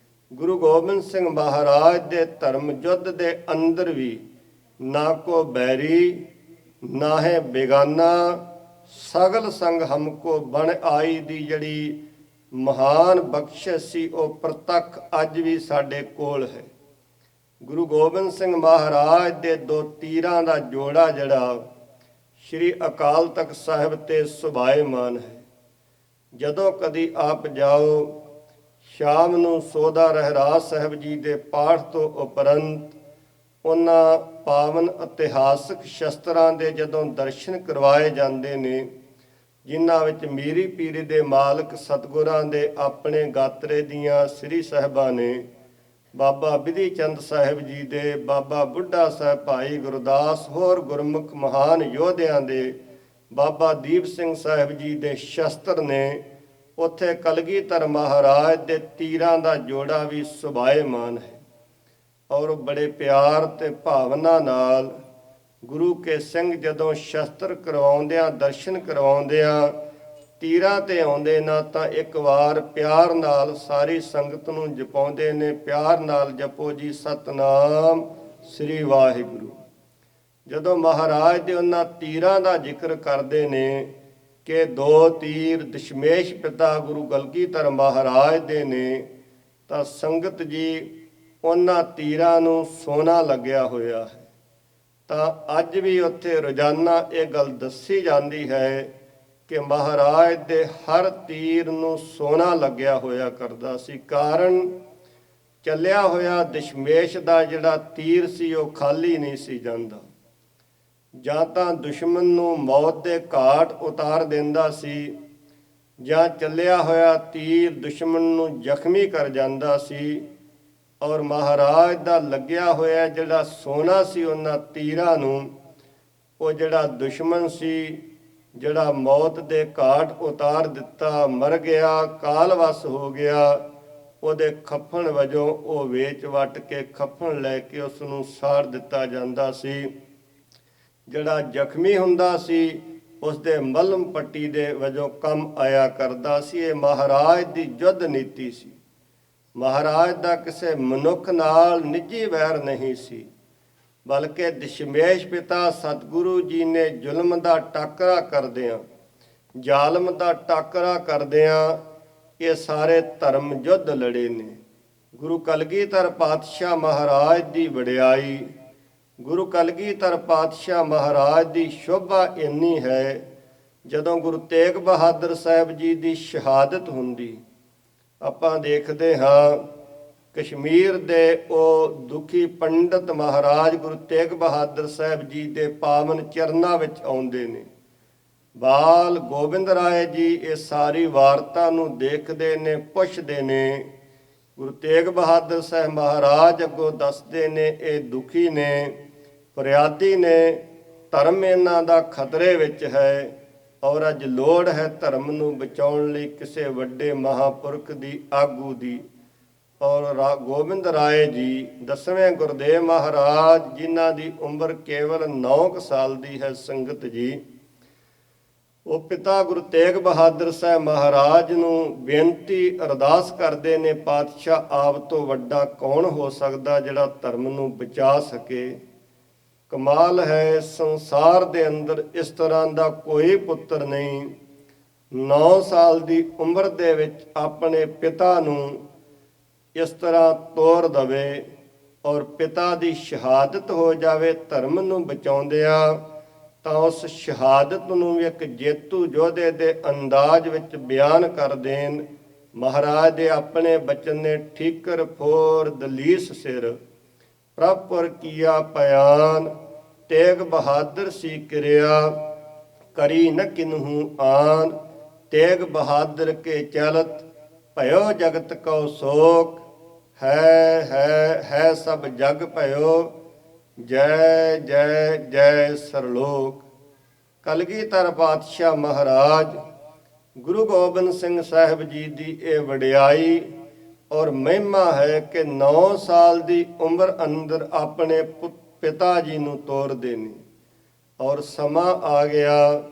ਗੁਰੂ ਗੋਬਿੰਦ ਸਿੰਘ ਮਹਾਰਾਜ ਦੇ ਧਰਮ ਯੁੱਧ ਦੇ ਅੰਦਰ ਵੀ ਨਾ ਕੋ ਬੈਰੀ ਨਾ ਹੈ ਬੇਗਾਨਾ, ਸਗਲ ਸੰਗ ਹਮਕੋ ਬਣ ਆਈ ਦੀ ਜਿਹੜੀ ਮਹਾਨ ਬਖਸ਼ਿਸ਼ ਸੀ, ਉਹ ਪ੍ਰਤੱਖ ਅੱਜ ਵੀ ਸਾਡੇ ਕੋਲ ਹੈ। ਗੁਰੂ ਗੋਬਿੰਦ ਸਿੰਘ ਮਹਾਰਾਜ ਦੇ 2 ਤੀਰਾਂ ਦਾ ਜੋੜਾ ਜਿਹੜਾ ਸ਼੍ਰੀ ਅਕਾਲ ਤਖਤ ਸਾਹਿਬ ਤੇ ਸੁਭਾਏਮਾਨ ਹੈ। ਜਦੋਂ ਕਦੀ ਆਪ ਜਾਓ, ਸ਼ਾਮ ਨੂੰ ਸੋਦਾ ਰਹਿਰਾਸ ਸਾਹਿਬ ਜੀ ਦੇ ਪਾਠ ਤੋਂ ਉਪਰੰਤ ਉਹਨਾਂ ਪਾਵਨ ਇਤਿਹਾਸਕ ਸ਼ਸਤਰਾਂ ਦੇ ਜਦੋਂ ਦਰਸ਼ਨ ਕਰਵਾਏ ਜਾਂਦੇ ਨੇ, ਜਿਨ੍ਹਾਂ ਵਿੱਚ ਮੀਰੀ ਪੀਰੀ ਦੇ ਮਾਲਕ ਸਤਿਗੁਰਾਂ ਦੇ ਆਪਣੇ ਗਾਤਰੇ ਦੀਆਂ ਸ੍ਰੀ ਸਾਹਿਬਾਂ ਨੇ, ਬਾਬਾ ਬਿਧੀ ਚੰਦ ਸਾਹਿਬ ਜੀ ਦੇ, ਬਾਬਾ ਬੁੱਢਾ ਸਾਹਿਬ, ਭਾਈ ਗੁਰਦਾਸ, ਹੋਰ ਗੁਰਮੁਖ ਮਹਾਨ ਯੋਧਿਆਂ ਦੇ, ਬਾਬਾ ਦੀਪ ਸਿੰਘ ਸਾਹਿਬ ਜੀ ਦੇ ਸ਼ਸਤਰ ਨੇ। ਉੱਥੇ ਕਲਗੀਧਰ ਮਹਾਰਾਜ ਦੇ ਤੀਰਾਂ ਦਾ ਜੋੜਾ ਵੀ ਸੁਭਾਏਮਾਨ ਹੈ। ਔਰ ਬੜੇ ਪਿਆਰ ਤੇ ਭਾਵਨਾ ਨਾਲ ਗੁਰੂ ਕੇ ਸਿੰਘ ਜਦੋਂ ਸ਼ਸਤਰ ਕਰਵਾਉਂਦਿਆਂ, ਦਰਸ਼ਨ ਕਰਵਾਉਂਦਿਆਂ ਤੀਰਾਂ ਤੇ ਆਉਂਦੇ ਨਾ, ਤਾਂ ਇੱਕ ਵਾਰ ਪਿਆਰ ਨਾਲ ਸਾਰੀ ਸੰਗਤ ਨੂੰ ਜਪਾਉਂਦੇ ਨੇ, ਪਿਆਰ ਨਾਲ ਜਪੋ ਜੀ ਸਤਨਾਮ ਸ੍ਰੀ ਵਾਹਿਗੁਰੂ। ਜਦੋਂ ਮਹਾਰਾਜ ਦੇ ਉਹਨਾਂ ਤੀਰਾਂ ਦਾ ਜ਼ਿਕਰ ਕਰਦੇ ਨੇ ਕਿ 2 ਤੀਰ ਦਸ਼ਮੇਸ਼ ਪਿਤਾ ਗੁਰੂ ਕਲਗੀਧਰ ਮਹਾਰਾਜ ਦੇ ਨੇ, ਤਾਂ ਸੰਗਤ ਜੀ ਉਹਨਾਂ ਤੀਰਾਂ ਨੂੰ ਸੋਨਾ ਲੱਗਿਆ ਹੋਇਆ ਹੈ। ਤਾਂ ਅੱਜ ਵੀ ਉੱਥੇ ਰੋਜ਼ਾਨਾ ਇਹ ਗੱਲ ਦੱਸੀ ਜਾਂਦੀ ਹੈ ਕਿ ਮਹਾਰਾਜ ਦੇ ਹਰ ਤੀਰ ਨੂੰ ਸੋਨਾ ਲੱਗਿਆ ਹੋਇਆ ਕਰਦਾ ਸੀ। ਕਾਰਨ ਚੱਲਿਆ ਹੋਇਆ ਦਸ਼ਮੇਸ਼ ਦਾ ਜਿਹੜਾ ਤੀਰ ਸੀ, ਉਹ ਖਾਲੀ ਨਹੀਂ ਸੀ ਜਾਂਦਾ। ਜਾਂ ਤਾਂ ਦੁਸ਼ਮਣ ਨੂੰ ਮੌਤ ਦੇ ਘਾਟ ਉਤਾਰ ਦਿੰਦਾ ਸੀ, ਜਾਂ ਚੱਲਿਆ ਹੋਇਆ ਤੀਰ ਦੁਸ਼ਮਣ ਨੂੰ ਜ਼ਖਮੀ ਕਰ ਜਾਂਦਾ ਸੀ। ਔਰ ਮਹਾਰਾਜ ਦਾ ਲੱਗਿਆ ਹੋਇਆ ਜਿਹੜਾ ਸੋਨਾ ਸੀ ਉਹਨਾਂ ਤੀਰਾਂ ਨੂੰ, ਉਹ ਜਿਹੜਾ ਦੁਸ਼ਮਣ ਸੀ, ਜਿਹੜਾ ਮੌਤ ਦੇ ਘਾਟ ਉਤਾਰ ਦਿੱਤਾ, ਮਰ ਗਿਆ, ਕਾਲਵਸ ਹੋ ਗਿਆ, ਉਹਦੇ ਖੱਫਣ ਵਜੋਂ ਉਹ ਵੇਚ ਵੱਟ ਕੇ ਖੱਫਣ ਲੈ ਕੇ ਉਸ ਨੂੰ ਸਾੜ ਦਿੱਤਾ ਜਾਂਦਾ ਸੀ। ਜਿਹੜਾ ਜ਼ਖਮੀ ਹੁੰਦਾ ਸੀ, ਉਸ ਦੇ ਮਲਮ ਪੱਟੀ ਦੇ ਵਜੋਂ ਕੰਮ ਆਇਆ ਕਰਦਾ ਸੀ। ਇਹ ਮਹਾਰਾਜ ਦੀ ਯੁੱਧ ਨੀਤੀ ਸੀ। ਮਹਾਰਾਜ ਦਾ ਕਿਸੇ ਮਨੁੱਖ ਨਾਲ ਨਿੱਜੀ ਵੈਰ ਨਹੀਂ ਸੀ, ਬਲਕਿ ਦਸ਼ਮੇਸ਼ ਪਿਤਾ ਸਤਿਗੁਰੂ ਜੀ ਨੇ ਜ਼ੁਲਮ ਦਾ ਟਾਕਰਾ ਕਰਦਿਆਂ, ਜ਼ਾਲਮ ਦਾ ਟਾਕਰਾ ਕਰਦਿਆਂ ਇਹ ਸਾਰੇ ਧਰਮ ਯੁੱਧ ਲੜੇ ਨੇ। ਗੁਰੂ ਕਲਗੀਧਰ ਪਾਤਸ਼ਾਹ ਮਹਾਰਾਜ ਦੀ ਵਡਿਆਈ, ਗੁਰੂ ਕਲਗੀਧਰ ਪਾਤਸ਼ਾਹ ਮਹਾਰਾਜ ਦੀ ਸ਼ੋਭਾ ਇੰਨੀ ਹੈ, ਜਦੋਂ ਗੁਰੂ ਤੇਗ ਬਹਾਦਰ ਸਾਹਿਬ ਜੀ ਦੀ ਸ਼ਹਾਦਤ ਹੁੰਦੀ, ਆਪਾਂ ਦੇਖਦੇ ਹਾਂ ਕਸ਼ਮੀਰ ਦੇ ਉਹ ਦੁਖੀ ਪੰਡਤ ਮਹਾਰਾਜ ਗੁਰੂ ਤੇਗ ਬਹਾਦਰ ਸਾਹਿਬ ਜੀ ਦੇ ਪਾਵਨ ਚਰਨਾਂ ਵਿੱਚ ਆਉਂਦੇ ਨੇ। ਬਾਲ ਗੋਬਿੰਦ ਰਾਏ ਜੀ ਇਹ ਸਾਰੀ ਵਾਰਤਾ ਨੂੰ ਦੇਖਦੇ ਨੇ, ਪੁੱਛਦੇ ਨੇ। ਗੁਰੂ ਤੇਗ ਬਹਾਦਰ ਸਾਹਿਬ ਮਹਾਰਾਜ ਅੱਗੋਂ ਦੱਸਦੇ ਨੇ, ਇਹ ਦੁਖੀ ਨੇ, ਫਰਿਆਦੀ ਨੇ, ਧਰਮ ਇਹਨਾਂ ਦਾ ਖਤਰੇ ਵਿੱਚ ਹੈ, ਔਰ ਅੱਜ ਲੋੜ ਹੈ ਧਰਮ ਨੂੰ ਬਚਾਉਣ ਲਈ ਕਿਸੇ ਵੱਡੇ ਮਹਾਂਪੁਰਖ ਦੀ, ਆਗੂ ਦੀ। ਔਰ ਗੋਬਿੰਦ ਰਾਏ ਜੀ 10ਵੇਂ ਗੁਰਦੇਵ ਮਹਾਰਾਜ, ਜਿਨ੍ਹਾਂ ਦੀ ਉਮਰ ਕੇਵਲ 9 ਸਾਲ ਦੀ ਹੈ ਸੰਗਤ ਜੀ, ਉਹ ਪਿਤਾ ਗੁਰੂ ਤੇਗ ਬਹਾਦਰ ਸਾਹਿਬ ਮਹਾਰਾਜ ਨੂੰ ਬੇਨਤੀ ਅਰਦਾਸ ਕਰਦੇ ਨੇ, ਪਾਤਸ਼ਾਹ ਆਪ ਤੋਂ ਵੱਡਾ ਕੌਣ ਹੋ ਸਕਦਾ ਜਿਹੜਾ ਧਰਮ ਨੂੰ ਬਚਾ ਸਕੇ। ਕਮਾਲ ਹੈ, ਸੰਸਾਰ ਦੇ ਅੰਦਰ ਇਸ ਤਰ੍ਹਾਂ ਦਾ ਕੋਈ ਪੁੱਤਰ ਨਹੀਂ 9 ਸਾਲ ਦੀ ਉਮਰ ਦੇ ਵਿੱਚ ਆਪਣੇ ਪਿਤਾ ਨੂੰ ਇਸ ਤਰ੍ਹਾਂ ਤੋਰ ਦਵੇ ਔਰ ਪਿਤਾ ਦੀ ਸ਼ਹਾਦਤ ਹੋ ਜਾਵੇ ਧਰਮ ਨੂੰ ਬਚਾਉਂਦਿਆਂ। ਤਾਂ ਉਸ ਸ਼ਹਾਦਤ ਨੂੰ ਵੀ ਇੱਕ ਜੇਤੂ ਯੋਧੇ ਦੇ ਅੰਦਾਜ਼ ਵਿੱਚ ਬਿਆਨ ਕਰ ਦੇਣ। ਮਹਾਰਾਜ ਦੇ ਆਪਣੇ ਬਚਨ ਨੇ, ਠੀਕਰ ਫੋਰ ਦਲੀਸ ਸਿਰ ਪ੍ਰਭੁਰ ਕੀਆ ਪਿਆਨ, ਤੇਗ ਬਹਾਦਰ ਸੀ ਕਿਰਿਆ ਕਰੀ ਨ ਕਿਨਹੂ ਆਨ, ਤੇਗ ਬਹਾਦਰ ਕੇ ਚਲਤ ਭਇਓ ਜਗਤ ਕਉ ਸੋਕ, ਹੈ ਸਭ ਜਗ ਭਇਓ ਜੈ ਜੈ ਜੈ ਸਰਲੋਕ। ਕਲਗੀਧਰ ਪਾਤਸ਼ਾਹ ਮਹਾਰਾਜ ਗੁਰੂ ਗੋਬਿੰਦ ਸਿੰਘ ਸਾਹਿਬ ਜੀ ਦੀ ਇਹ ਵਡਿਆਈ ਔਰ ਮਹਿਮਾ ਹੈ ਕਿ 9 ਸਾਲ ਦੀ ਉਮਰ ਅੰਦਰ ਆਪਣੇ ਪਿਤਾ ਜੀ ਨੂੰ ਤੋਰਦੇ ਨੇ, ਔਰ ਸਮਾਂ ਆ ਗਿਆ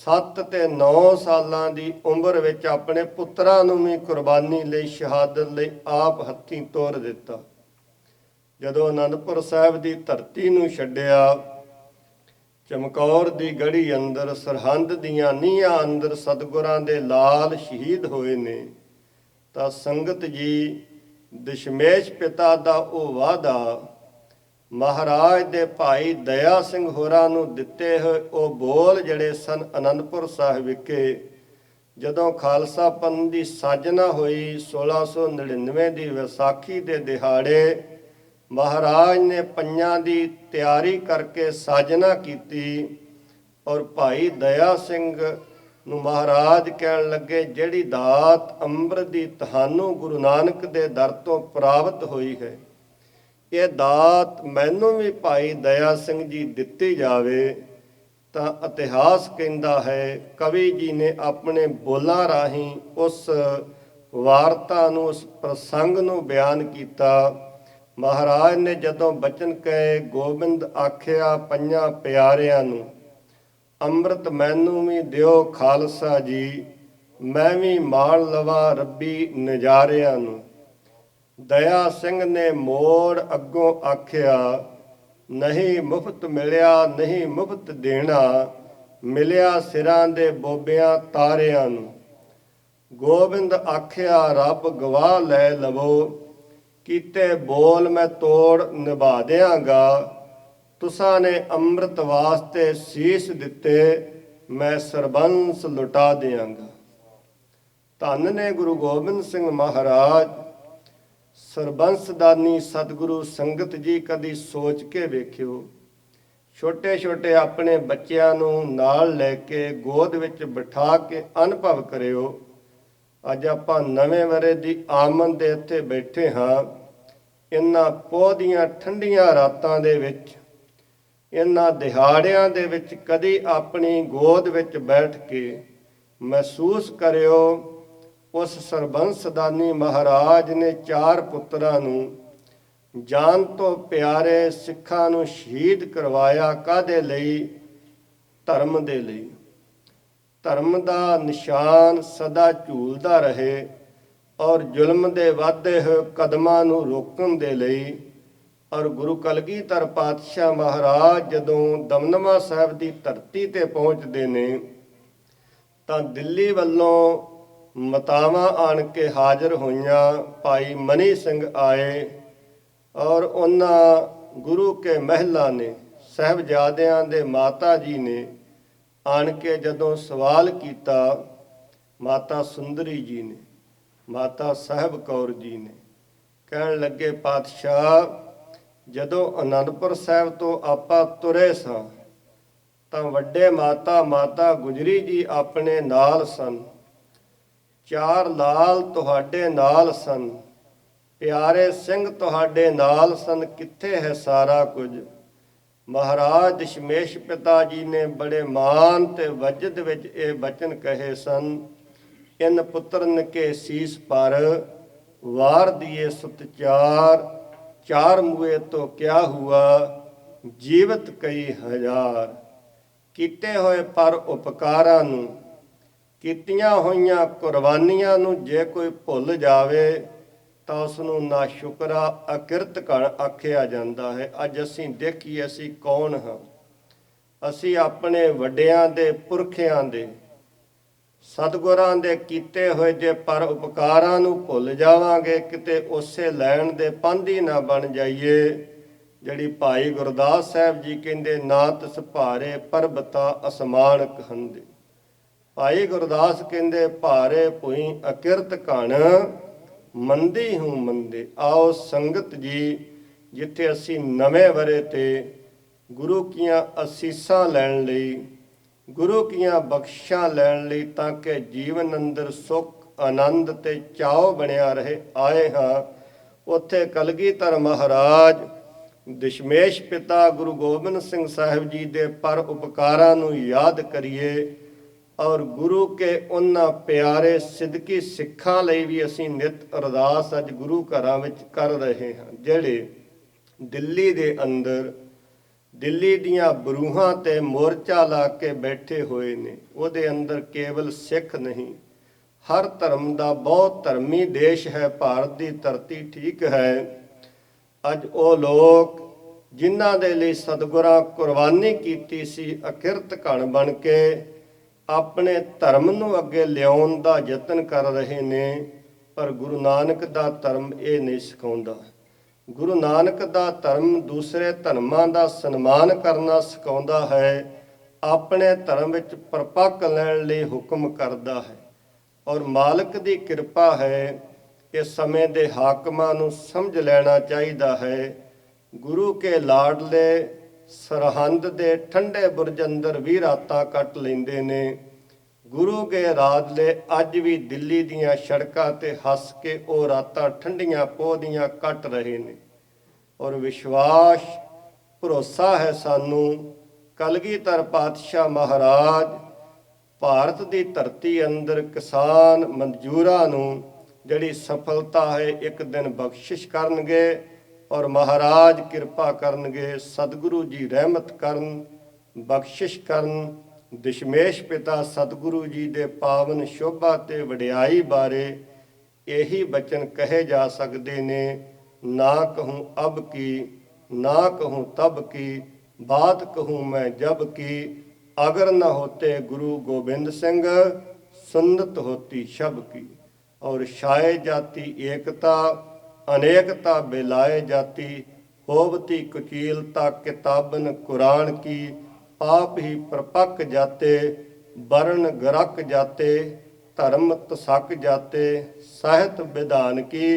7 ਤੇ 9 ਸਾਲਾਂ ਦੀ ਉਮਰ ਵਿੱਚ ਆਪਣੇ ਪੁੱਤਰਾਂ ਨੂੰ ਵੀ ਕੁਰਬਾਨੀ ਲਈ, ਸ਼ਹਾਦਤ ਲਈ ਆਪ ਹੱਥੀਂ ਤੋਰ ਦਿੱਤਾ। ਜਦੋਂ ਅਨੰਦਪੁਰ ਸਾਹਿਬ ਦੀ ਧਰਤੀ ਨੂੰ ਛੱਡਿਆ, ਚਮਕੌਰ ਦੀ ਗੜੀ ਅੰਦਰ, ਸਰਹੰਦ ਦੀਆਂ ਨੀਹਾਂ ਅੰਦਰ ਸਤਿਗੁਰਾਂ ਦੇ ਲਾਲ ਸ਼ਹੀਦ ਹੋਏ ਨੇ, ਤਾਂ ਸੰਗਤ ਜੀ ਦਸ਼ਮੇਸ਼ ਪਿਤਾ ਦਾ ਉਹ ਵਾਅਦਾ ਮਹਾਰਾਜ ਦੇ ਭਾਈ ਦਇਆ ਸਿੰਘ ਹੋਰਾਂ ਨੂੰ ਦਿੱਤੇ ਹੋਏ ਉਹ ਬੋਲ ਜਿਹੜੇ ਸਨ ਅਨੰਦਪੁਰ ਸਾਹਿਬ ਵਿਖੇ ਜਦੋਂ ਖਾਲਸਾ ਪੰਥ ਦੀ ਸਾਜਨਾ ਹੋਈ 1699 ਦੀ ਵਿਸਾਖੀ ਦੇ ਦਿਹਾੜੇ, ਮਹਾਰਾਜ ਨੇ ਪੰਜਾਂ ਦੀ ਤਿਆਰੀ ਕਰਕੇ ਸਾਜਨਾ ਕੀਤੀ, ਔਰ ਭਾਈ ਦਇਆ ਸਿੰਘ ਨੂੰ ਮਹਾਰਾਜ ਕਹਿਣ ਲੱਗੇ, ਜਿਹੜੀ ਦਾਤ ਅੰਮ੍ਰਿਤ ਦੀ ਤੁਹਾਨੂੰ ਗੁਰੂ ਨਾਨਕ ਦੇ ਦਰ ਤੋਂ ਪ੍ਰਾਪਤ ਹੋਈ ਹੈ, ਇਹ ਦਾਤ ਮੈਨੂੰ ਵੀ ਭਾਈ ਦਇਆ ਸਿੰਘ ਜੀ ਦਿੱਤੀ ਜਾਵੇ। ਤਾਂ ਇਤਿਹਾਸ ਕਹਿੰਦਾ ਹੈ, ਕਵੀ ਜੀ ਨੇ ਆਪਣੇ ਬੋਲਾਂ ਰਾਹੀਂ ਉਸ ਵਾਰਤਾ ਨੂੰ, ਉਸ ਪ੍ਰਸੰਗ ਨੂੰ ਬਿਆਨ ਕੀਤਾ। ਮਹਾਰਾਜ ਨੇ ਜਦੋਂ ਬਚਨ ਕਹੇ, ਗੋਬਿੰਦ ਆਖਿਆ ਪੰਜਾਂ ਪਿਆਰਿਆਂ ਨੂੰ, ਅੰਮ੍ਰਿਤ ਮੈਨੂੰ ਵੀ ਦਿਓ ਖਾਲਸਾ ਜੀ, ਮੈਂ ਵੀ ਮਾਣ ਲਵਾਂ ਰੱਬੀ ਨਜ਼ਾਰਿਆਂ ਨੂੰ। ਦਇਆ ਸਿੰਘ ਨੇ ਮੋੜ ਅੱਗੋਂ ਆਖਿਆ, ਨਹੀਂ ਮੁਫਤ ਮਿਲਿਆ, ਨਹੀਂ ਮੁਫਤ ਦੇਣਾ, ਮਿਲਿਆ ਸਿਰਾਂ ਦੇ ਬੋਬਿਆਂ ਤਾਰਿਆਂ ਨੂੰ। ਗੋਬਿੰਦ ਆਖਿਆ, ਰੱਬ ਗਵਾਹ ਲੈ ਲਵੋ, ਕੀਤੇ ਬੋਲ ਮੈਂ ਤੋੜ ਨਿਭਾ ਦਿਆਂਗਾ, ਤੁਸਾਂ ਨੇ ਅੰਮ੍ਰਿਤ ਵਾਸਤੇ ਸੀਸ ਦਿੱਤੇ, ਮੈਂ ਸਰਬੰਸ ਲੁਟਾ ਦਿਆਂਗਾ। ਧੰਨ ਨੇ ਗੁਰੂ ਗੋਬਿੰਦ ਸਿੰਘ ਮਹਾਰਾਜ, ਸਰਬੰਸਦਾਨੀ ਸਤਿਗੁਰੂ। ਸੰਗਤ ਜੀ ਕਦੀ ਸੋਚ ਕੇ ਵੇਖਿਓ, ਛੋਟੇ ਛੋਟੇ ਆਪਣੇ ਬੱਚਿਆਂ ਨੂੰ ਨਾਲ ਲੈ ਕੇ ਗੋਦ ਵਿੱਚ ਬਿਠਾ ਕੇ ਅਨੁਭਵ ਕਰਿਓ। ਅੱਜ ਆਪਾਂ ਨਵੇਂ ਵਰੇ ਦੀ ਆਮਦ ਦੇ ਇੱਥੇ ਬੈਠੇ ਹਾਂ, ਇਹਨਾਂ ਪੋਹ ਦੀਆਂ ਠੰਡੀਆਂ ਰਾਤਾਂ ਦੇ ਵਿੱਚ, ਇਹਨਾਂ ਦਿਹਾੜਿਆਂ ਦੇ ਵਿੱਚ ਕਦੀ ਆਪਣੀ ਗੋਦ ਵਿੱਚ ਬੈਠ ਕੇ ਮਹਿਸੂਸ ਕਰਿਓ, ਉਸ ਸਰਬੰਸਦਾਨੀ ਮਹਾਰਾਜ ਨੇ 4 ਪੁੱਤਰਾਂ ਨੂੰ ਜਾਨ ਤੋਂ ਪਿਆਰੇ ਸਿੱਖਾਂ ਨੂੰ ਸ਼ਹੀਦ ਕਰਵਾਇਆ। ਕਾਹਦੇ ਲਈ? ਧਰਮ ਦੇ ਲਈ। ਧਰਮ ਦਾ ਨਿਸ਼ਾਨ ਸਦਾ ਝੂਲਦਾ ਰਹੇ, ਔਰ ਜ਼ੁਲਮ ਦੇ ਵਾਧੇ ਹੋਏ ਕਦਮਾਂ ਨੂੰ ਰੋਕਣ ਦੇ ਲਈ। ਔਰ ਗੁਰੂ ਕਲਗੀਧਰ ਪਾਤਸ਼ਾਹ ਮਹਾਰਾਜ ਜਦੋਂ ਦਮਦਮਾ ਸਾਹਿਬ ਦੀ ਧਰਤੀ ਤੇ ਪਹੁੰਚਦੇ ਨੇ, ਤਾਂ ਦਿੱਲੀ ਵੱਲੋਂ ਮਤਾਵਾਂ ਆਣ ਕੇ ਹਾਜ਼ਰ ਹੋਈਆਂ। ਭਾਈ ਮਨੀ ਸਿੰਘ ਆਏ, ਔਰ ਉਹਨਾਂ ਗੁਰੂ ਕੇ ਮਹਿਲਾਂ ਨੇ, ਸਾਹਿਬਜ਼ਾਦਿਆਂ ਦੇ ਮਾਤਾ ਜੀ ਨੇ ਆਣ ਕੇ ਜਦੋਂ ਸਵਾਲ ਕੀਤਾ, ਮਾਤਾ ਸੁੰਦਰੀ ਜੀ ਨੇ, ਮਾਤਾ ਸਾਹਿਬ ਕੌਰ ਜੀ ਨੇ, ਕਹਿਣ ਲੱਗੇ, ਪਾਤਸ਼ਾਹ ਜਦੋਂ ਅਨੰਦਪੁਰ ਸਾਹਿਬ ਤੋਂ ਆਪਾਂ ਤੁਰੇ ਸਾਂ, ਤਾਂ ਵੱਡੇ ਮਾਤਾ ਗੁਜਰੀ ਜੀ ਆਪਣੇ ਨਾਲ ਸਨ, 4 ਲਾਲ ਤੁਹਾਡੇ ਨਾਲ ਸਨ, ਪਿਆਰੇ ਸਿੰਘ ਤੁਹਾਡੇ ਨਾਲ ਸਨ, ਕਿੱਥੇ ਹੈ ਸਾਰਾ ਕੁਝ? ਮਹਾਰਾਜ ਦਸ਼ਮੇਸ਼ ਪਿਤਾ ਜੀ ਨੇ ਬੜੇ ਮਾਨ ਤੇ ਵਜਦ ਵਿੱਚ ਇਹ ਬਚਨ ਕਹੇ ਸਨ, ਇਨ ਪੁੱਤਰਨ ਕੇ ਸੀਸ ਪਰ ਵਾਰ ਦੀਏ ਸਤਚਾਰ, 4 ਮੂਏ ਤੋਂ ਕਿਆ ਹੁਆ ਜੀਵਤ ਕਈ ਹਜ਼ਾਰ। ਕੀਤੇ ਹੋਏ ਪਰ ਉਪਕਾਰਾਂ ਨੂੰ, ਕੀਤੀਆਂ ਹੋਈਆਂ ਕੁਰਬਾਨੀਆਂ ਨੂੰ ਜੇ ਕੋਈ ਭੁੱਲ ਜਾਵੇ ਤਾਂ ਉਸ ਨੂੰ ਨਾ ਸ਼ੁਕਰਾ ਅਕਿਰਤ ਘਣ ਆਖਿਆ ਜਾਂਦਾ ਹੈ। ਅੱਜ ਅਸੀਂ ਦੇਖੀਏ ਅਸੀਂ ਕੌਣ ਹਾਂ। ਅਸੀਂ ਆਪਣੇ ਵੱਡਿਆਂ ਦੇ, ਪੁਰਖਿਆਂ ਦੇ, ਸਤਿਗੁਰਾਂ ਦੇ ਕੀਤੇ ਹੋਏ ਜੇ ਪਰ ਉਪਕਾਰਾਂ ਨੂੰ ਭੁੱਲ ਜਾਵਾਂਗੇ, ਕਿਤੇ ਉਸੇ ਲੈਣ ਦੇ ਪਾਂਧੀ ਨਾ ਬਣ ਜਾਈਏ, ਜਿਹੜੀ ਭਾਈ ਗੁਰਦਾਸ ਸਾਹਿਬ ਜੀ ਕਹਿੰਦੇ ਨਾ ਤਿਸ ਭਾਰੇ ਪਰਬਤਾ ਅਸਮਾਨ ਕਹੰਦੇ। ਭਾਈ ਗੁਰਦਾਸ ਕਹਿੰਦੇ ਭਾਰੇ ਭੂਈ ਅਕਿਰਤ ਘਣ ਮੰਦੀ ਹੂੰ ਮੰਦੇ। ਆਓ ਸੰਗਤ ਜੀ, ਜਿੱਥੇ ਅਸੀਂ ਨਵੇਂ ਵਰੇ ਤੇ ਗੁਰੂ ਕੀਆਂ ਅਸੀਸਾਂ ਲੈਣ ਲਈ, ਗੁਰੂ ਕੀਆਂ ਬਖਸ਼ਾਂ ਲੈਣ ਲਈ, ਤਾਂ ਕਿ ਜੀਵਨ ਅੰਦਰ ਸੁੱਖ ਆਨੰਦ ਤੇ ਚਾਉ ਬਣਿਆ ਰਹੇ, ਆਏ ਹਾਂ। ਉੱਥੇ ਕਲਗੀਧਰ ਮਹਾਰਾਜ ਦਸ਼ਮੇਸ਼ ਪਿਤਾ ਗੁਰੂ ਗੋਬਿੰਦ ਸਿੰਘ ਸਾਹਿਬ ਜੀ ਦੇ ਪਰ ਉਪਕਾਰਾਂ ਨੂੰ ਯਾਦ ਕਰੀਏ, ਔਰ ਗੁਰੂ ਕੇ ਉਹਨਾਂ ਪਿਆਰੇ ਸਿਦਕੀ ਸਿੱਖਾਂ ਲਈ ਵੀ ਅਸੀਂ ਨਿਤ ਅਰਦਾਸ ਅੱਜ ਗੁਰੂ ਘਰਾਂ ਵਿੱਚ ਕਰ ਰਹੇ ਹਾਂ। ਜਿਹੜੇ ਦਿੱਲੀ ਦੇ ਅੰਦਰ ਦਿੱਲੀ ਦੀਆਂ ਬਰੂਹਾਂ ਤੇ ਮੋਰਚਾ ਲਾ ਕੇ ਬੈਠੇ ਹੋਏ ਨੇ, ਉਹਦੇ ਅੰਦਰ ਕੇਵਲ ਸਿੱਖ ਨਹੀਂ, ਹਰ ਧਰਮ ਦਾ ਬਹੁਤ ਧਰਮੀ ਦੇਸ਼ ਹੈ ਭਾਰਤ ਦੀ ਧਰਤੀ, ਠੀਕ ਹੈ। ਅੱਜ ਉਹ ਲੋਕ ਜਿਨ੍ਹਾਂ ਦੇ ਲਈ ਸਤਿਗੁਰਾਂ ਕੁਰਬਾਨੀ ਕੀਤੀ ਸੀ, ਅਕਿਰਤ ਘਣ ਬਣ ਕੇ ਆਪਣੇ ਧਰਮ ਨੂੰ ਅੱਗੇ ਲਿਆਉਣ ਦਾ ਯਤਨ ਕਰ ਰਹੇ ਨੇ, ਪਰ ਗੁਰੂ ਨਾਨਕ ਦਾ ਧਰਮ ਇਹ ਨਹੀਂ ਸਿਖਾਉਂਦਾ। ਗੁਰੂ ਨਾਨਕ ਦਾ ਧਰਮ ਦੂਸਰੇ ਧਰਮਾਂ ਦਾ ਸਨਮਾਨ ਕਰਨਾ ਸਿਖਾਉਂਦਾ ਹੈ, ਆਪਣੇ ਧਰਮ ਵਿੱਚ ਪਰਪੱਕ ਲੈਣ ਲਈ ਹੁਕਮ ਕਰਦਾ ਹੈ। ਔਰ ਮਾਲਕ ਦੀ ਕਿਰਪਾ ਹੈ, ਇਸ ਸਮੇਂ ਦੇ ਹਾਕਮਾਂ ਨੂੰ ਸਮਝ ਲੈਣਾ ਚਾਹੀਦਾ ਹੈ। ਗੁਰੂ ਕੇ ਲਾਡਲੇ ਸਰਹੰਦ ਦੇ ਠੰਡੇ ਬੁਰਜ ਅੰਦਰ ਵੀ ਰਾਤਾਂ ਕੱਟ ਲੈਂਦੇ ਨੇ। ਗੁਰੂ ਕੇ ਲਾਡਲੇ ਅੱਜ ਵੀ ਦਿੱਲੀ ਦੀਆਂ ਸੜਕਾਂ ਤੇ ਹੱਸ ਕੇ ਉਹ ਰਾਤਾਂ ਠੰਡੀਆਂ ਪੋਹ ਦੀਆਂ ਕੱਟ ਰਹੇ ਨੇ। ਔਰ ਵਿਸ਼ਵਾਸ ਭਰੋਸਾ ਹੈ ਸਾਨੂੰ, ਕਲਗੀਧਰ ਪਾਤਸ਼ਾਹ ਮਹਾਰਾਜ ਭਾਰਤ ਦੀ ਧਰਤੀ ਅੰਦਰ ਕਿਸਾਨ ਮਜ਼ਦੂਰਾਂ ਨੂੰ ਜਿਹੜੀ ਸਫਲਤਾ ਹੈ ਇੱਕ ਦਿਨ ਬਖਸ਼ਿਸ਼ ਕਰਨਗੇ, ਔਰ ਮਹਾਰਾਜ ਕਿਰਪਾ ਕਰਨਗੇ, ਸਤਿਗੁਰੂ ਜੀ ਰਹਿਮਤ ਕਰਨ, ਬਖਸ਼ਿਸ਼ ਕਰਨ। ਦਸ਼ਮੇਸ਼ ਪਿਤਾ ਸਤਿਗੁਰੂ ਜੀ ਦੇ ਪਾਵਨ ਸ਼ੋਭਾ ਤੇ ਵਡਿਆਈ ਬਾਰੇ ਇਹੀ ਬਚਨ ਕਹੇ ਜਾ ਸਕਦੇ ਨੇ, ਨਾ ਕਹੂੰ ਅਬ ਕੀ ਨਾ ਕਹੂੰ ਤਬ ਕੀ, ਬਾਤ ਕਹੂੰ ਮੈਂ ਜਬ ਕੀ, ਅਗਰ न होते गुरु गोबिंद सिंह सुन्नत होती शब की। और शाये जाति एकता अनेकता बिलाए जाती, होवती कुचीलता किताबन कुरान की, पाप ही परपक जाते वर्ण गरक जाते, धर्म तसक जाते साहित विधान की,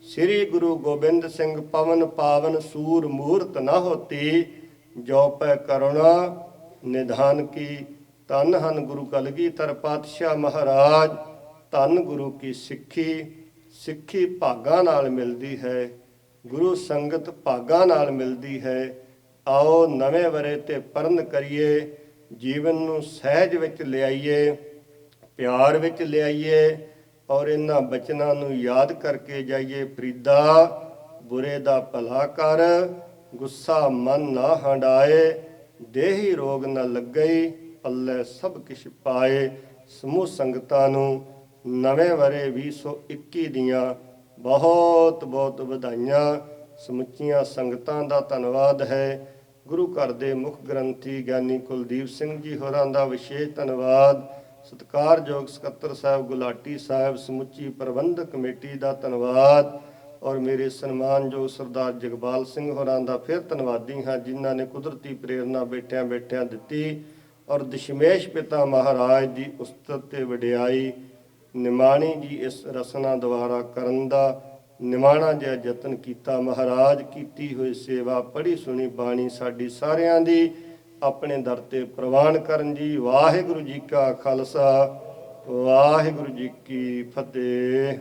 श्री गुरु गोबिंद सिंह पवन पावन सूर मूर्त न होती, जो पै करुणा ਨਿਧਾਨ ਕੀ। ਧੰਨ ਹਨ ਗੁਰੂ ਕਲਗੀਧਰ ਪਾਤਸ਼ਾਹ ਮਹਾਰਾਜ, ਧੰਨ ਗੁਰੂ ਕੀ ਸਿੱਖੀ। ਸਿੱਖੀ ਭਾਗਾਂ ਨਾਲ ਮਿਲਦੀ ਹੈ, ਗੁਰੂ ਸੰਗਤ ਭਾਗਾਂ ਨਾਲ ਮਿਲਦੀ ਹੈ। ਆਓ ਨਵੇਂ ਵਰੇ ਤੇ ਪਰਨ ਕਰੀਏ, ਜੀਵਨ ਨੂੰ ਸਹਿਜ ਵਿੱਚ ਲਿਆਈਏ, ਪਿਆਰ ਵਿੱਚ ਲਿਆਈਏ, ਔਰ ਇਹਨਾਂ ਬਚਨਾਂ ਨੂੰ ਯਾਦ ਕਰਕੇ ਜਾਈਏ। ਫਰੀਦਾ ਬੁਰੇ ਦਾ ਭਲਾ ਕਰ, ਗੁੱਸਾ ਮਨ ਨਾ ਹੰਡਾਏ, ਦੇਹੀ ਰੋਗ ਨਾ ਲੱਗਈ, ਪੱਲੇ ਸਭ ਕਿਛ ਪਾਏ। ਸਮੂਹ ਸੰਗਤਾਂ ਨੂੰ ਨਵੇਂ ਵਰੇ 2021 ਦੀਆਂ ਬਹੁਤ ਬਹੁਤ ਵਧਾਈਆਂ। ਸਮੁੱਚੀਆਂ ਸੰਗਤਾਂ ਦਾ ਧੰਨਵਾਦ ਹੈ। ਗੁਰੂ ਘਰ ਦੇ ਮੁੱਖ ਗ੍ਰੰਥੀ ਗਿਆਨੀ ਕੁਲਦੀਪ ਸਿੰਘ ਜੀ ਹੋਰਾਂ ਦਾ ਵਿਸ਼ੇਸ਼ ਧੰਨਵਾਦ। ਸਤਿਕਾਰਯੋਗ ਸਕੱਤਰ ਸਾਹਿਬ ਗੁਲਾਟੀ ਸਾਹਿਬ, ਸਮੁੱਚੀ ਪ੍ਰਬੰਧਕ ਕਮੇਟੀ ਦਾ ਧੰਨਵਾਦ, ਔਰ ਮੇਰੇ ਸਨਮਾਨਯੋਗ ਸਰਦਾਰ ਜਗਪਾਲ ਸਿੰਘ ਹੋਰਾਂ ਦਾ ਫਿਰ ਧੰਨਵਾਦੀ ਹਾਂ, ਜਿਨ੍ਹਾਂ ਨੇ ਕੁਦਰਤੀ ਪ੍ਰੇਰਨਾ ਬੈਠਿਆਂ ਬੈਠਿਆਂ ਦਿੱਤੀ। ਔਰ ਦਸ਼ਮੇਸ਼ ਪਿਤਾ ਮਹਾਰਾਜ ਦੀ ਉਸਤਤ ਤੇ ਵਡਿਆਈ ਨਿਮਾਣੀ ਜੀ ਇਸ ਰਸਨਾ ਦੁਆਰਾ ਕਰਨ ਦਾ ਨਿਮਾਣਾ ਜਿਹਾ ਯਤਨ ਕੀਤਾ। ਮਹਾਰਾਜ ਕੀਤੀ ਹੋਈ ਸੇਵਾ ਪੜ੍ਹੀ ਸੁਣੀ ਬਾਣੀ ਸਾਡੀ ਸਾਰਿਆਂ ਦੀ ਆਪਣੇ ਦਰ ਤੇ ਪ੍ਰਵਾਨ ਕਰਨ ਜੀ। ਵਾਹਿਗੁਰੂ ਜੀ ਕਾ ਖਾਲਸਾ, ਵਾਹਿਗੁਰੂ ਜੀ ਕੀ ਫਤਿਹ।